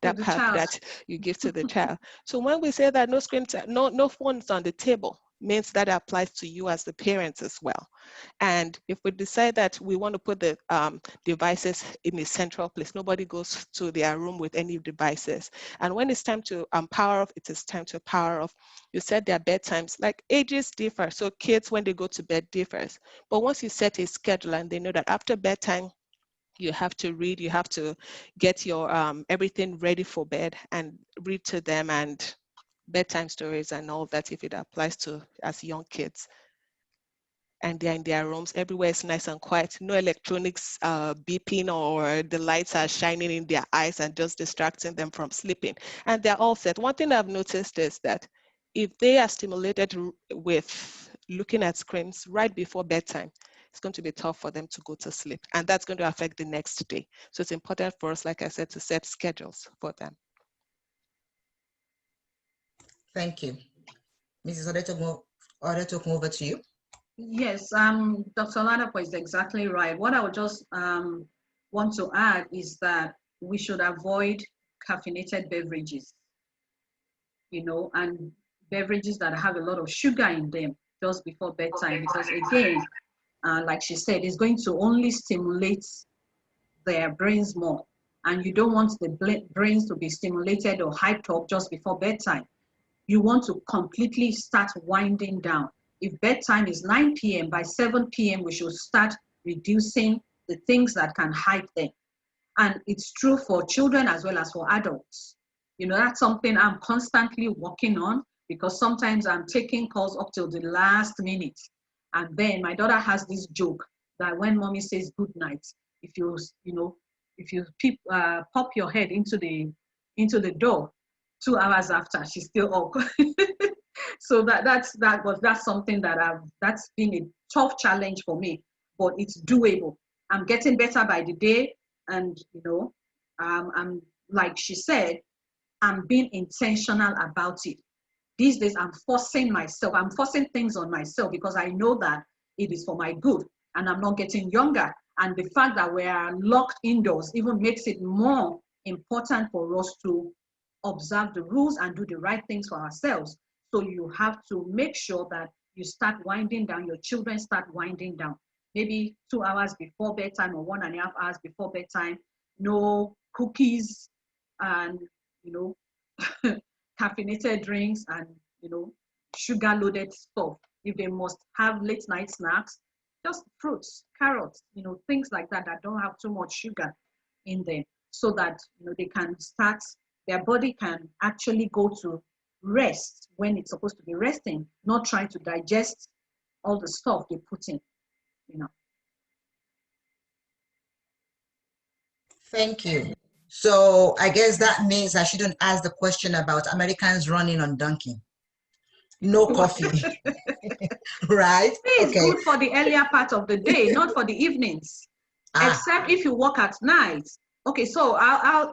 that you give to the child. So when we say that no screen time, no phones on the table, means that applies to you as the parents as well. And if we decide that we want to put the devices in a central place, nobody goes to their room with any devices. And when it's time to power off, it is time to power off. You set their bedtimes, like ages differ. So kids, when they go to bed, differs. But once you set a schedule and they know that after bedtime, you have to read, you have to get your everything ready for bed and read to them, and bedtime stories and all that, if it applies to as young kids. And they're in their rooms, everywhere is nice and quiet, no electronics beeping, or the lights are shining in their eyes and just distracting them from sleeping. And they're all set. One thing I've noticed is that if they are stimulated with looking at screens right before bedtime, it's going to be tough for them to go to sleep. And that's going to affect the next day. So it's important for us, like I said, to set schedules for them. Thank you. Mrs. Odeto, over to you. Yes, Dr. Ladapo is exactly right. What I would just want to add is that we should avoid caffeinated beverages, and beverages that have a lot of sugar in them just before bedtime, because again, like she said, it's going to only stimulate their brains more. And you don't want the brains to be stimulated or hyped up just before bedtime. You want to completely start winding down. If bedtime is 9 p.m., by 7 p.m., we should start reducing the things that can hype them. And it's true for children as well as for adults. That's something I'm constantly working on, because sometimes I'm taking calls up till the last minute. And then my daughter has this joke that when mommy says good night, if you pop your head into the door 2 hours after, she's still up. So that's something that's been a tough challenge for me, but it's doable. I'm getting better by the day, and I'm, like she said, I'm being intentional about it. These days, I'm forcing things on myself, because I know that it is for my good, and I'm not getting younger. And the fact that we are locked indoors even makes it more important for us to observe the rules and do the right things for ourselves. So you have to make sure that you start winding down, your children start winding down. Maybe 2 hours before bedtime or 1.5 hours before bedtime, no cookies and, caffeinated drinks and, sugar-loaded stuff. If they must have late night snacks, just fruits, carrots, things like that don't have too much sugar in them, so that, they can start, their body can actually go to rest when it's supposed to be resting, not trying to digest all the stuff they put in. Thank you. So I guess that means I shouldn't ask the question about Americans running on Dunkin'. No coffee, right? It's good for the earlier part of the day, not for the evenings. Except if you work at night. Okay, so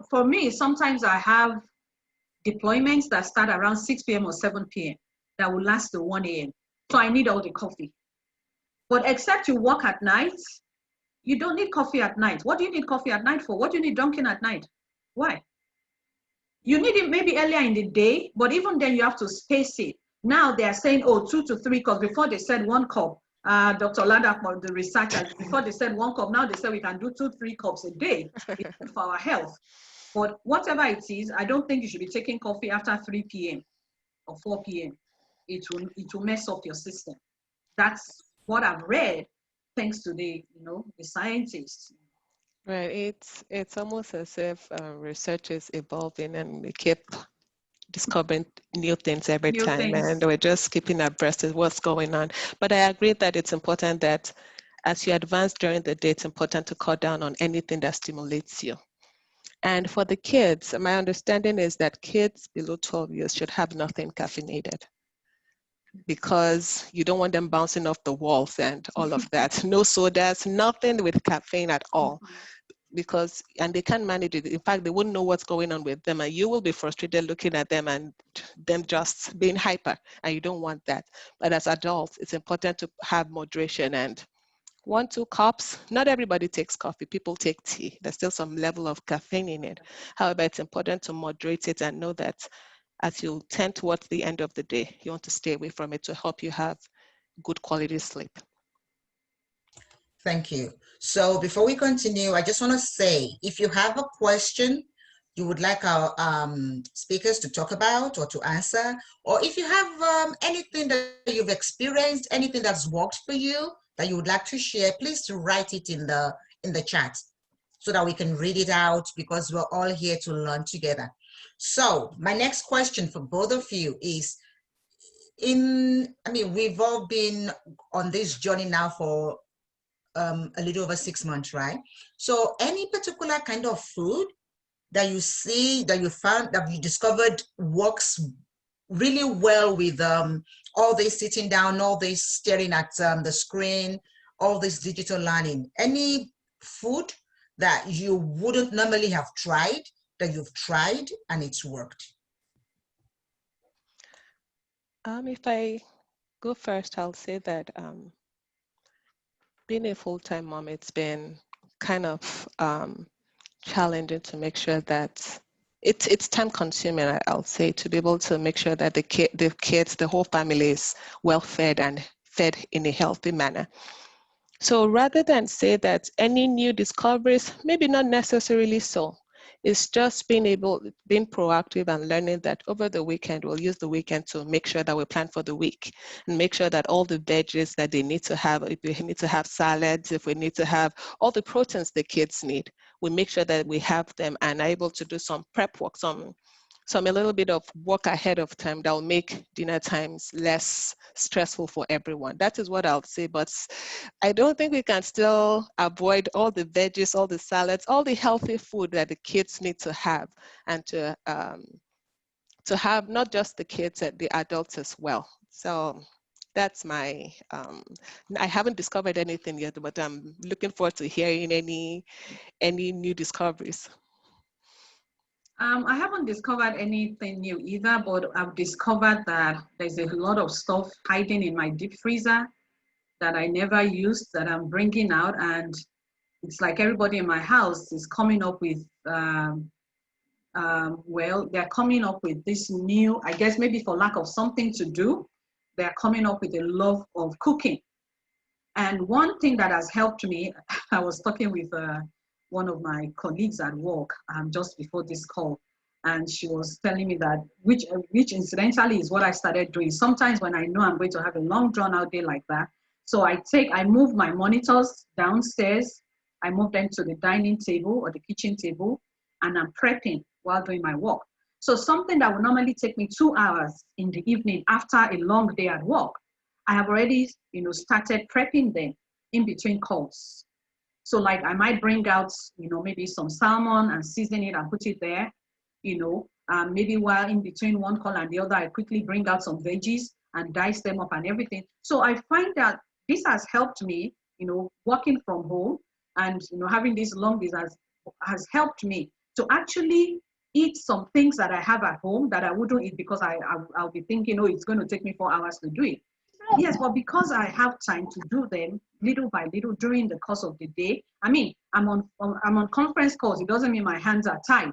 for me, sometimes I have deployments that start around 6 p.m. or 7 p.m. that will last till 1 a.m. So I need all the coffee. But except you work at night, you don't need coffee at night. What do you need coffee at night for? What do you need Dunkin' at night? Why? You need it maybe earlier in the day, but even then you have to space it. Now they are saying, 2 to 3 cups. Before they said 1 cup. Dr. Lada, the researchers, before they said 1 cup, now they say we can do 2-3 cups a day. It's good for our health. But whatever it is, I don't think you should be taking coffee after 3 p.m. or 4 p.m. It will mess up your system. That's what I've read, thanks to the scientists. Right. It's almost as if research is evolving and we keep discovering new things every New time, and things. we're just keeping abreast of what's going on. But I agree that it's important that as you advance during the day, it's important to cut down on anything that stimulates you. And for the kids, my understanding is that kids below 12 years should have nothing caffeinated, because you don't want them bouncing off the walls and all of that. No sodas, nothing with caffeine at all, because, and they can't manage it. In fact, they wouldn't know what's going on with them, and you will be frustrated looking at them and them just being hyper, and you don't want that. But as adults, it's important to have moderation, and 1, 2 cups. Not everybody takes coffee. People take tea. There's still some level of caffeine in it. However, it's important to moderate it and know that as you tend towards the end of the day, you want to stay away from it to help you have good quality sleep. Thank you. So before we continue, I just want to say, if you have a question you would like our speakers to talk about or to answer, or if you have anything that you've experienced, anything that's worked for you that you would like to share, please write it in the chat so that we can read it out, because we're all here to learn together. So my next question for both of you is, we've all been on this journey now for a little over 6 months, right? So any particular kind of food that you see, that you found, that you discovered works really well with all this sitting down, all this staring at the screen, all this digital learning? Any food that you wouldn't normally have tried, that you've tried and it's worked? If I go first, I'll say that being a full-time mom, it's been kind of challenging to make sure that it's time consuming, I'll say, to be able to make sure that the kids, the whole family is well fed and fed in a healthy manner. So rather than say that any new discoveries, maybe not necessarily so. It's just being proactive and learning that over the weekend, we'll use the weekend to make sure that we plan for the week and make sure that all the veggies that they need to have, if we need to have salads, if we need to have all the proteins the kids need, we make sure that we have them and are able to do some prep work, a little bit of work ahead of time that will make dinner times less stressful for everyone. That is what I'll say, but I don't think we can still avoid all the veggies, all the salads, all the healthy food that the kids need to have, and to have not just the kids, the adults as well. So that's my, I haven't discovered anything yet, but I'm looking forward to hearing any new discoveries. I haven't discovered anything new either, but I've discovered that there's a lot of stuff hiding in my deep freezer that I never used, that I'm bringing out. And it's like everybody in my house is coming up with, well, they're coming up with this new, I guess maybe for lack of something to do, they're coming up with a love of cooking. And one thing that has helped me, I was talking with one of my colleagues at work just before this call, and she was telling me that, which incidentally is what I started doing. Sometimes when I know I'm going to have a long drawn out day like that, so I move my monitors downstairs, I move them to the dining table or the kitchen table, and I'm prepping while doing my work. So something that would normally take me 2 hours in the evening after a long day at work, I have already, started prepping them in between calls. So like I might bring out, maybe some salmon and season it and put it there, maybe while in between one call and the other, I quickly bring out some veggies and dice them up and everything. So I find that this has helped me, working from home and, having these long days has helped me to actually eat some things that I have at home that I wouldn't eat because I'll be thinking, oh, it's going to take me 4 hours to do it. Yes, but because I have time to do them little by little during the course of the day. I mean, I'm on conference calls. It doesn't mean my hands are tied,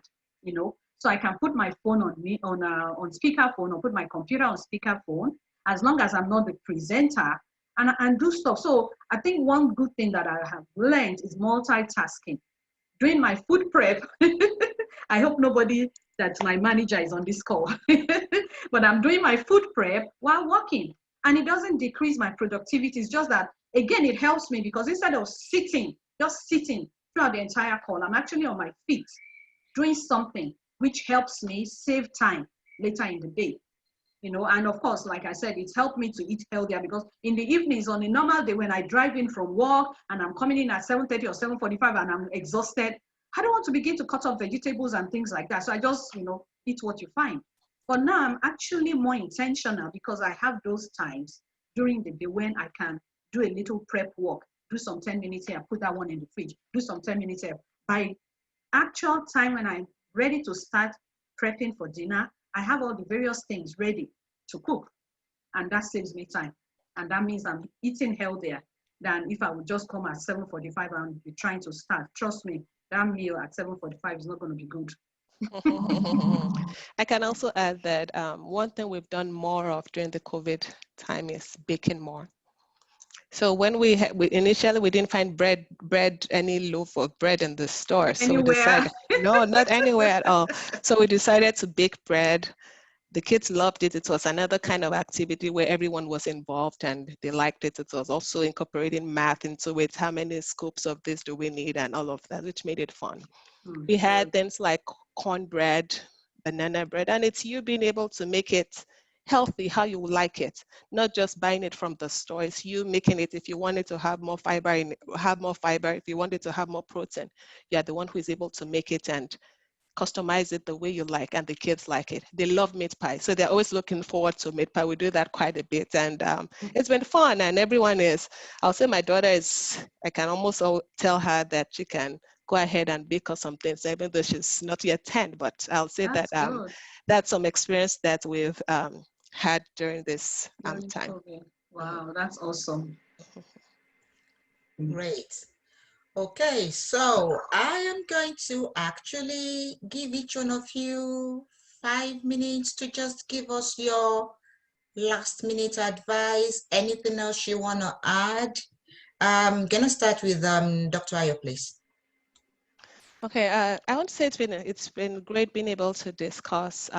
So I can put my phone on speakerphone or put my computer on speakerphone as long as I'm not the presenter and do stuff. So I think one good thing that I have learned is multitasking. Doing my food prep. I hope nobody that's my manager is on this call, but I'm doing my food prep while working. And it doesn't decrease my productivity. It's just that, again, it helps me because instead of just sitting throughout the entire call, I'm actually on my feet doing something which helps me save time later in the day. And of course, like I said, it's helped me to eat healthier, because in the evenings on a normal day when I drive in from work and I'm coming in at 7:30 or 7:45 and I'm exhausted, I don't want to begin to cut up vegetables and things like that. So I just, eat what you find. But now I'm actually more intentional, because I have those times during the day when I can do a little prep work, do some 10 minutes here, put that one in the fridge, do some 10 minutes here. By actual time when I'm ready to start prepping for dinner, I have all the various things ready to cook, and that saves me time. And that means I'm eating healthier than if I would just come at 7:45 and be trying to start. Trust me, that meal at 7:45 is not going to be good. I can also add that one thing we've done more of during the COVID time is baking more. So when we initially we didn't find any loaf of bread in the store, so we Anywhere. decided no, not anywhere at all. So we decided to bake bread. The kids loved it. It was another kind of activity where everyone was involved and they liked it. It was also incorporating math into it. How many scoops of this do we need and all of that, which made it fun. We had things like cornbread, banana bread, and it's you being able to make it healthy how you like it, not just buying it from the store. It's you making it. If you wanted to have more fiber have more fiber. If you wanted to have more protein, you're the one who is able to make it and customize it the way you like, and the kids like it. They love meat pie, so they're always looking forward to meat pie. We do that quite a bit, and it's been fun. And everyone is, I'll say my daughter is, I can almost tell her that she can go ahead and bake us some things, even though she's not yet 10, but I'll say That's that good. that's some experience that we've had during this During time. COVID. Wow, that's awesome. Great. Okay, so I am going to actually give each one of you 5 minutes to just give us your last minute advice. Anything else you want to add? I'm gonna start with Dr. Ayo, please. Okay, I would say it's been great being able to discuss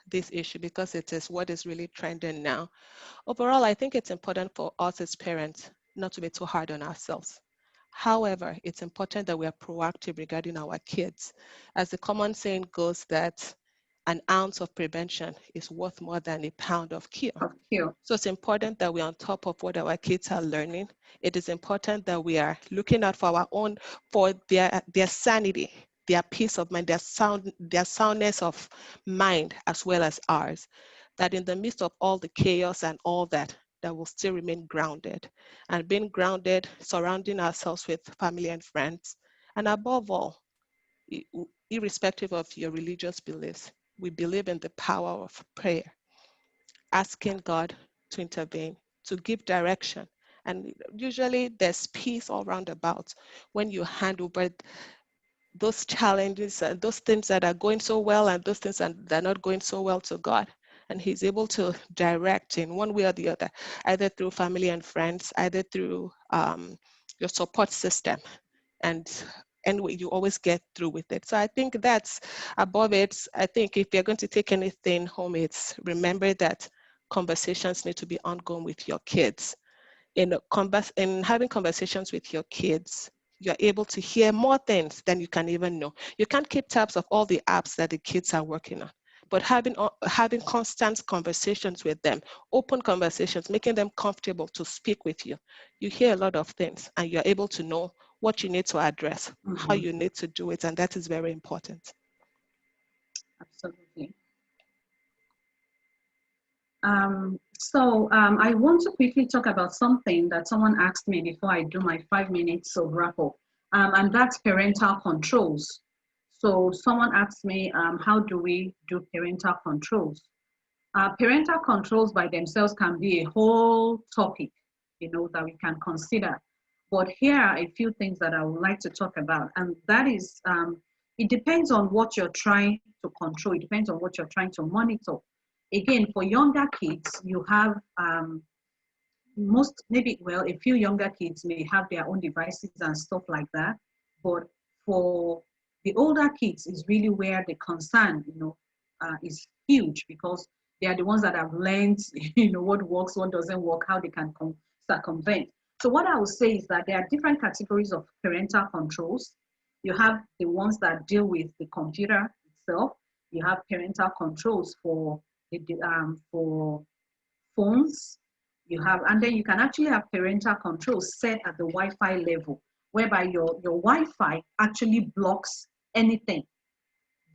this issue, because it is what is really trending now. Overall, I think it's important for us as parents not to be too hard on ourselves. However, it's important that we are proactive regarding our kids. As the common saying goes, that an ounce of prevention is worth more than a pound of cure. Of cure. So it's important that we're on top of what our kids are learning. It is important that we are looking out for our own, for their sanity, their peace of mind, their soundness of mind, as well as ours. That in the midst of all the chaos and all that will still remain grounded. And being grounded, surrounding ourselves with family and friends. And above all, irrespective of your religious beliefs, we believe in the power of prayer, asking God to intervene, to give direction. And usually there's peace all round about when you hand over those challenges and those things that are going so well and those things that are not going so well to God. And He's able to direct in one way or the other, either through family and friends, either through your support system. And anyway, you always get through with it. So I think that's above it. I think if you're going to take anything home, it's remember that conversations need to be ongoing with your kids. In having conversations with your kids, you're able to hear more things than you can even know. You can't keep tabs of all the apps that the kids are working on, but having constant conversations with them, open conversations, making them comfortable to speak with you, you hear a lot of things and you're able to know what you need to address, how you need to do it, and that is very important. Absolutely. I want to quickly talk about something that someone asked me before I do my 5 minutes of wrap up, and that's parental controls. So someone asked me, how do we do parental controls? Parental controls by themselves can be a whole topic, that we can consider. But here are a few things that I would like to talk about, and that is, it depends on what you're trying to control. It depends on what you're trying to monitor. Again, for younger kids, you have a few younger kids may have their own devices and stuff like that. But for the older kids is really where the concern, is huge, because they are the ones that have learned, what works, what doesn't work, how they can circumvent. So what I would say is that there are different categories of parental controls. You have the ones that deal with the computer itself. You have parental controls for phones. You have, and then you can actually have parental controls set at the Wi-Fi level, whereby your Wi-Fi actually blocks anything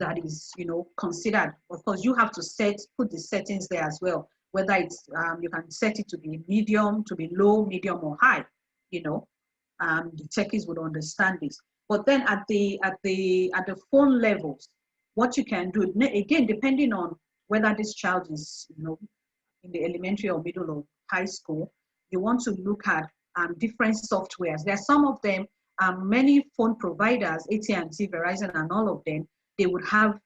that is, considered. Of course, you have to put the settings there as well, whether it's, you can set it to be medium, to be low, medium, or high, the techies would understand this. But then at the phone levels, what you can do, again, depending on whether this child is, in the elementary or middle or high school, you want to look at different softwares. There are some of them, many phone providers, AT&T, Verizon, and all of them, they would have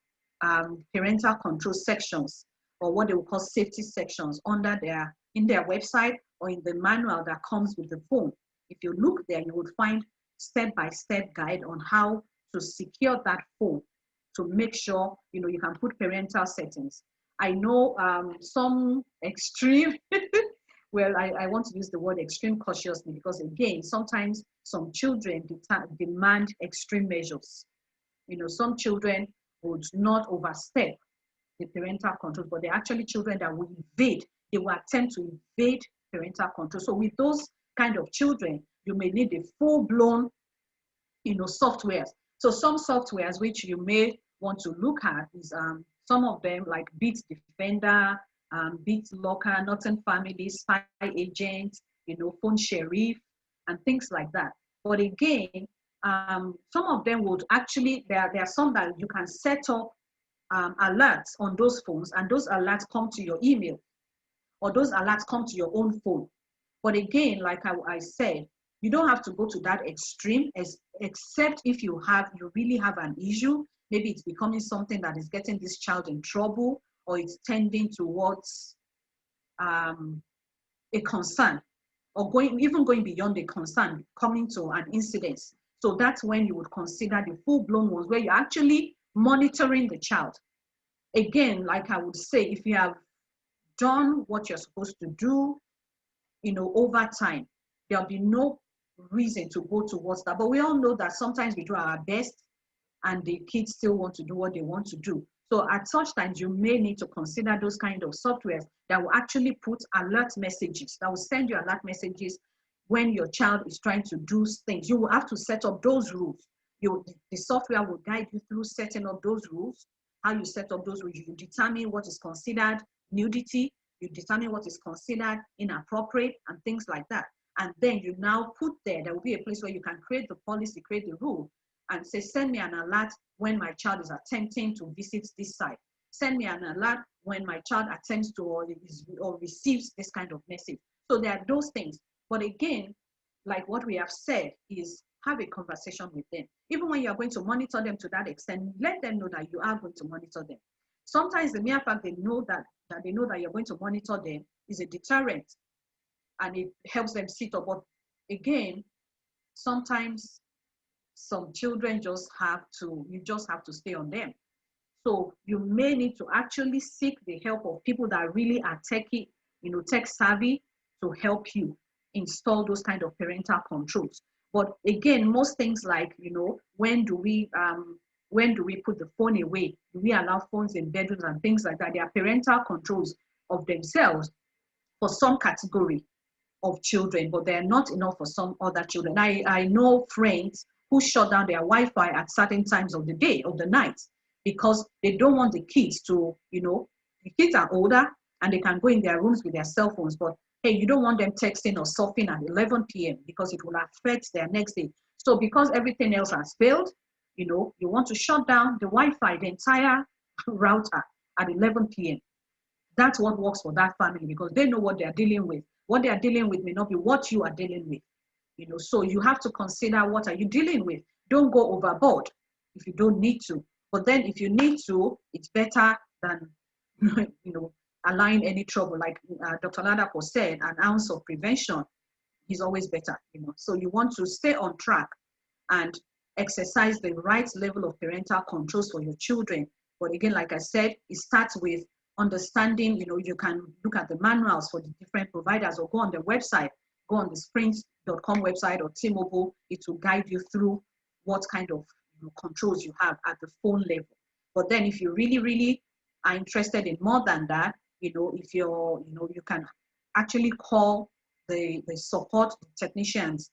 parental control sections, or what they would call safety sections, in their website or in the manual that comes with the phone. If you look there, you would find step-by-step guide on how to secure that phone, to make sure you can put parental settings. I know some extreme, well, I want to use the word extreme cautiously, because again, sometimes some children demand extreme measures. Some children would not overstep the parental control, but they're actually children that will invade. They will attempt to invade parental control. So with those kind of children, you may need a full-blown, softwares. So some softwares which you may want to look at is some of them like Beat Defender, Beat Locker, Norton Family, Spy Agent, Phone Sheriff, and things like that. But again, some of them would actually, there are some that you can set up alerts on those phones, and those alerts come to your email, or those alerts come to your own phone. But again, like I said, you don't have to go to that extreme, except if you really have an issue. Maybe it's becoming something that is getting this child in trouble, or it's tending towards a concern, or even going beyond the concern, coming to an incident. So that's when you would consider the full-blown ones, where you're actually monitoring the child. Again, like I would say, if you have done what you're supposed to do, over time, there'll be no reason to go towards that. But we all know that sometimes we do our best and the kids still want to do what they want to do. So at such times, you may need to consider those kind of softwares that will actually put alert messages, that will send you alert messages when your child is trying to do things. You will have to set up those rules. The software will guide you through setting up those rules. How you set up those rules, you determine what is considered nudity, you determine what is considered inappropriate, and things like that. And then you now put there will be a place where you can create the policy, create the rule, and say, send me an alert when my child is attempting to visit this site. Send me an alert when my child attempts to or receives this kind of message. So there are those things. But again, like what we have said, is have a conversation with them. Even when you're going to monitor them to that extent, let them know that you are going to monitor them. Sometimes the mere fact they know that you're going to monitor them is a deterrent, and it helps them sit up. But again, sometimes some children you just have to stay on them. So you may need to actually seek the help of people that really are techie, tech savvy, to help you install those kind of parental controls. But again, most things like, when do we put the phone away? Do we allow phones in bedrooms and things like that? They are parental controls of themselves for some category of children, but they're not enough for some other children. I know friends who shut down their Wi-Fi at certain times of the day, of the night, because they don't want the kids to, the kids are older and they can go in their rooms with their cell phones, but hey, you don't want them texting or surfing at 11 p.m. because it will affect their next day. So because everything else has failed, you want to shut down the Wi-Fi, the entire router at 11 p.m. That's what works for that family, because they know what they're dealing with. What they are dealing with may not be what you are dealing with. So you have to consider, what are you dealing with? Don't go overboard if you don't need to. But then if you need to, it's better than, allowing any trouble. Like Dr. Ladapo said, an ounce of prevention is always better. So you want to stay on track and exercise the right level of parental controls for your children. But again, like I said, it starts with understanding, you can look at the manuals for the different providers, or go on their website, go on the sprint.com website or T-Mobile. It will guide you through what kind of controls you have at the phone level. But then if you really, really are interested in more than that, if you're, you can actually call the support technicians,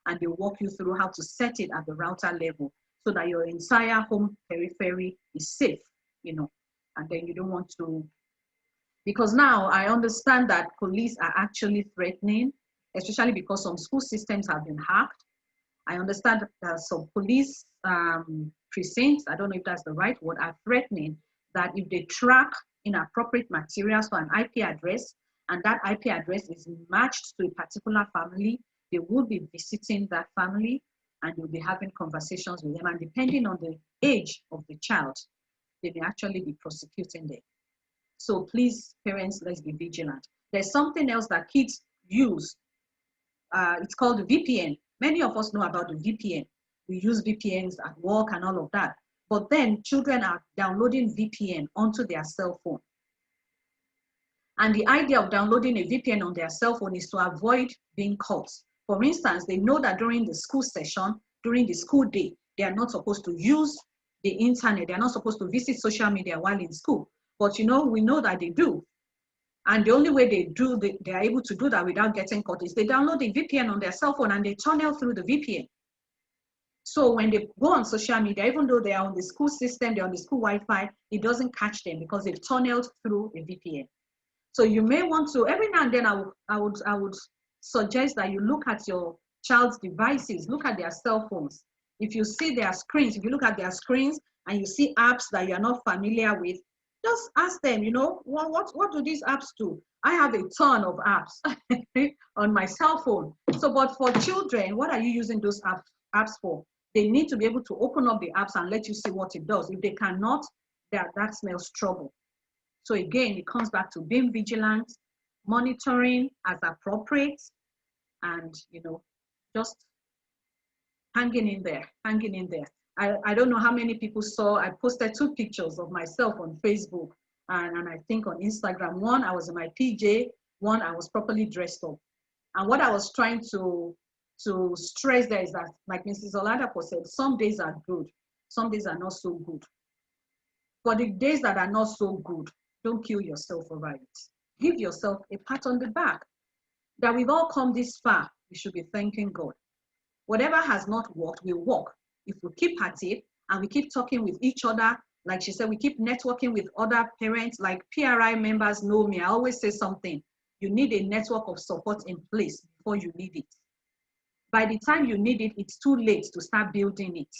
and they walk you through how to set it at the router level so that your entire home periphery is safe, and then you don't want to, because now I understand that police are actually threatening, especially because some school systems have been hacked. I understand that some police precincts, I don't know if that's the right word, are threatening that if they track inappropriate materials for an IP address, and that IP address is matched to a particular family, they will be visiting that family and you'll be having conversations with them. And depending on the age of the child, they may actually be prosecuting them. So please, parents, let's be vigilant. There's something else that kids use. It's called the VPN. Many of us know about the VPN. We use VPNs at work and all of that. But then children are downloading VPN onto their cell phone. And the idea of downloading a VPN on their cell phone is to avoid being caught. For instance, they know that during the school session, during the school day, they are not supposed to use the internet. They are not supposed to visit social media while in school. But we know that they do. And the only way they are able to do that without getting caught is they download the VPN on their cell phone and they tunnel through the VPN. So when they go on social media, even though they are on the school system, they're on the school Wi-Fi, it doesn't catch them because they've tunneled through a VPN. So you may want to, every now and then I would suggest that you look at your child's devices, look at their cell phones. If you see their screens, if you look at their screens and you see apps that you're not familiar with, just ask them, what do these apps do? I have a ton of apps on my cell phone. So, but for children, what are you using those apps for? They need to be able to open up the apps and let you see what it does. If they cannot, that smells trouble. So again, it comes back to being vigilant, monitoring as appropriate, and just hanging in there. I don't know how many people saw, I posted 2 pictures of myself on Facebook and I think on Instagram. One, I was in my PJ, one, I was properly dressed up. And what I was trying to stress there is that, like Mrs. Oladapo said, some days are good, some days are not so good. For the days that are not so good, don't kill yourself over it. Give yourself a pat on the back. That we've all come this far, we should be thanking God. Whatever has not worked will work. If we keep at it and we keep talking with each other, like she said, we keep networking with other parents, like PRI members know me. I always say something. You need a network of support in place before you need it. By the time you need it, it's too late to start building it.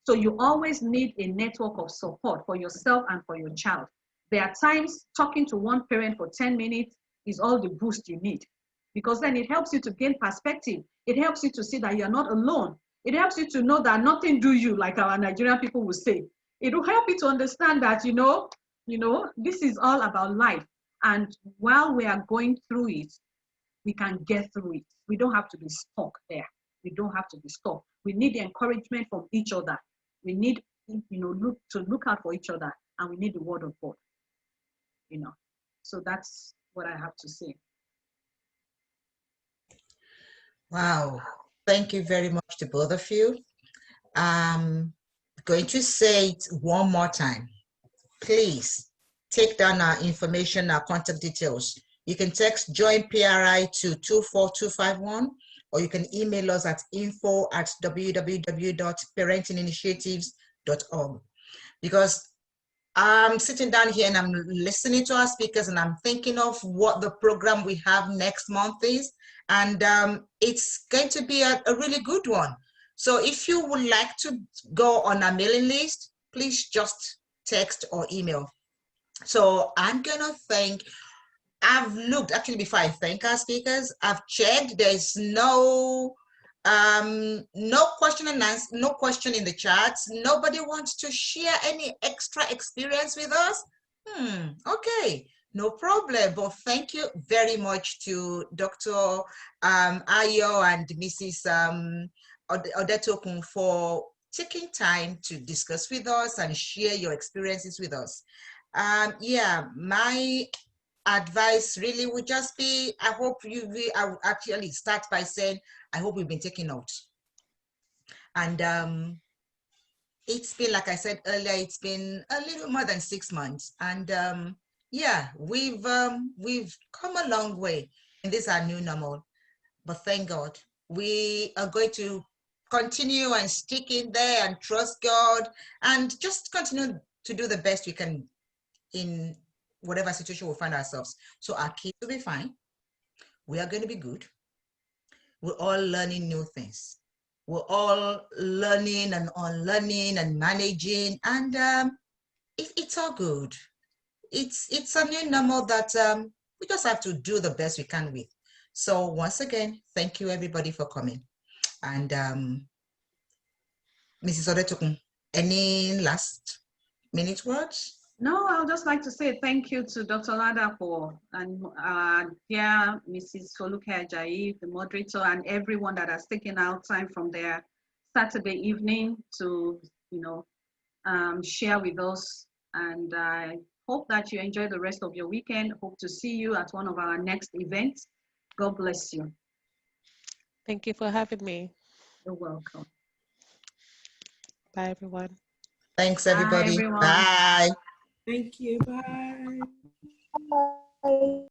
So you always need a network of support for yourself and for your child. There are times talking to one parent for 10 minutes is all the boost you need, because then it helps you to gain perspective. It helps you to see that you're not alone. It helps you to know that nothing do you, like our Nigerian people will say. It will help you to understand that, this is all about life. And while we are going through it, we can get through it. We don't have to be stuck there. We don't have to be stuck. We need the encouragement from each other. We need, to look out for each other, and we need the word of God, So that's what I have to say. Wow. Thank you very much to both of you. I'm going to say it one more time. Please take down our information, our contact details. You can text Join PRI to 24251, or you can email us at info@www.parentinginitiatives.org. Because I'm sitting down here and I'm listening to our speakers and I'm thinking of what the program we have next month is. And it's going to be a really good one. So if you would like to go on our mailing list, please just text or email. So I'm gonna I've looked, actually before I thank our speakers, I've checked, there's no question and answer, no question in the chats. Nobody wants to share any extra experience with us. Okay, no problem. But thank you very much to Dr. Ayo and Mrs. Odetokun for taking time to discuss with us and share your experiences with us. Yeah, my advice really would just be, I hope I will actually start by saying, I hope we've been taking notes. And it's been, like I said earlier, it's been a little more than 6 months. And yeah, we've come a long way in this our new normal. But thank God, we are going to continue and stick in there and trust God and just continue to do the best we can in whatever situation we find ourselves. So our kids will be fine. We are going to be good. We're all learning new things. We're all learning and unlearning and managing, and it's all good. It's a new normal that we just have to do the best we can with. So once again, thank you everybody for coming. And Mrs. Odetokun, any last minute words? No, I would just like to say thank you to Dr. Lada and dear Mrs. Foluke Ajayi, the moderator, and everyone that has taken out time from their Saturday evening to, share with us. And I hope that you enjoy the rest of your weekend. Hope to see you at one of our next events. God bless you. Thank you for having me. You're welcome. Bye, everyone. Thanks, everybody. Bye, everyone. Bye. Thank you. Bye. Bye.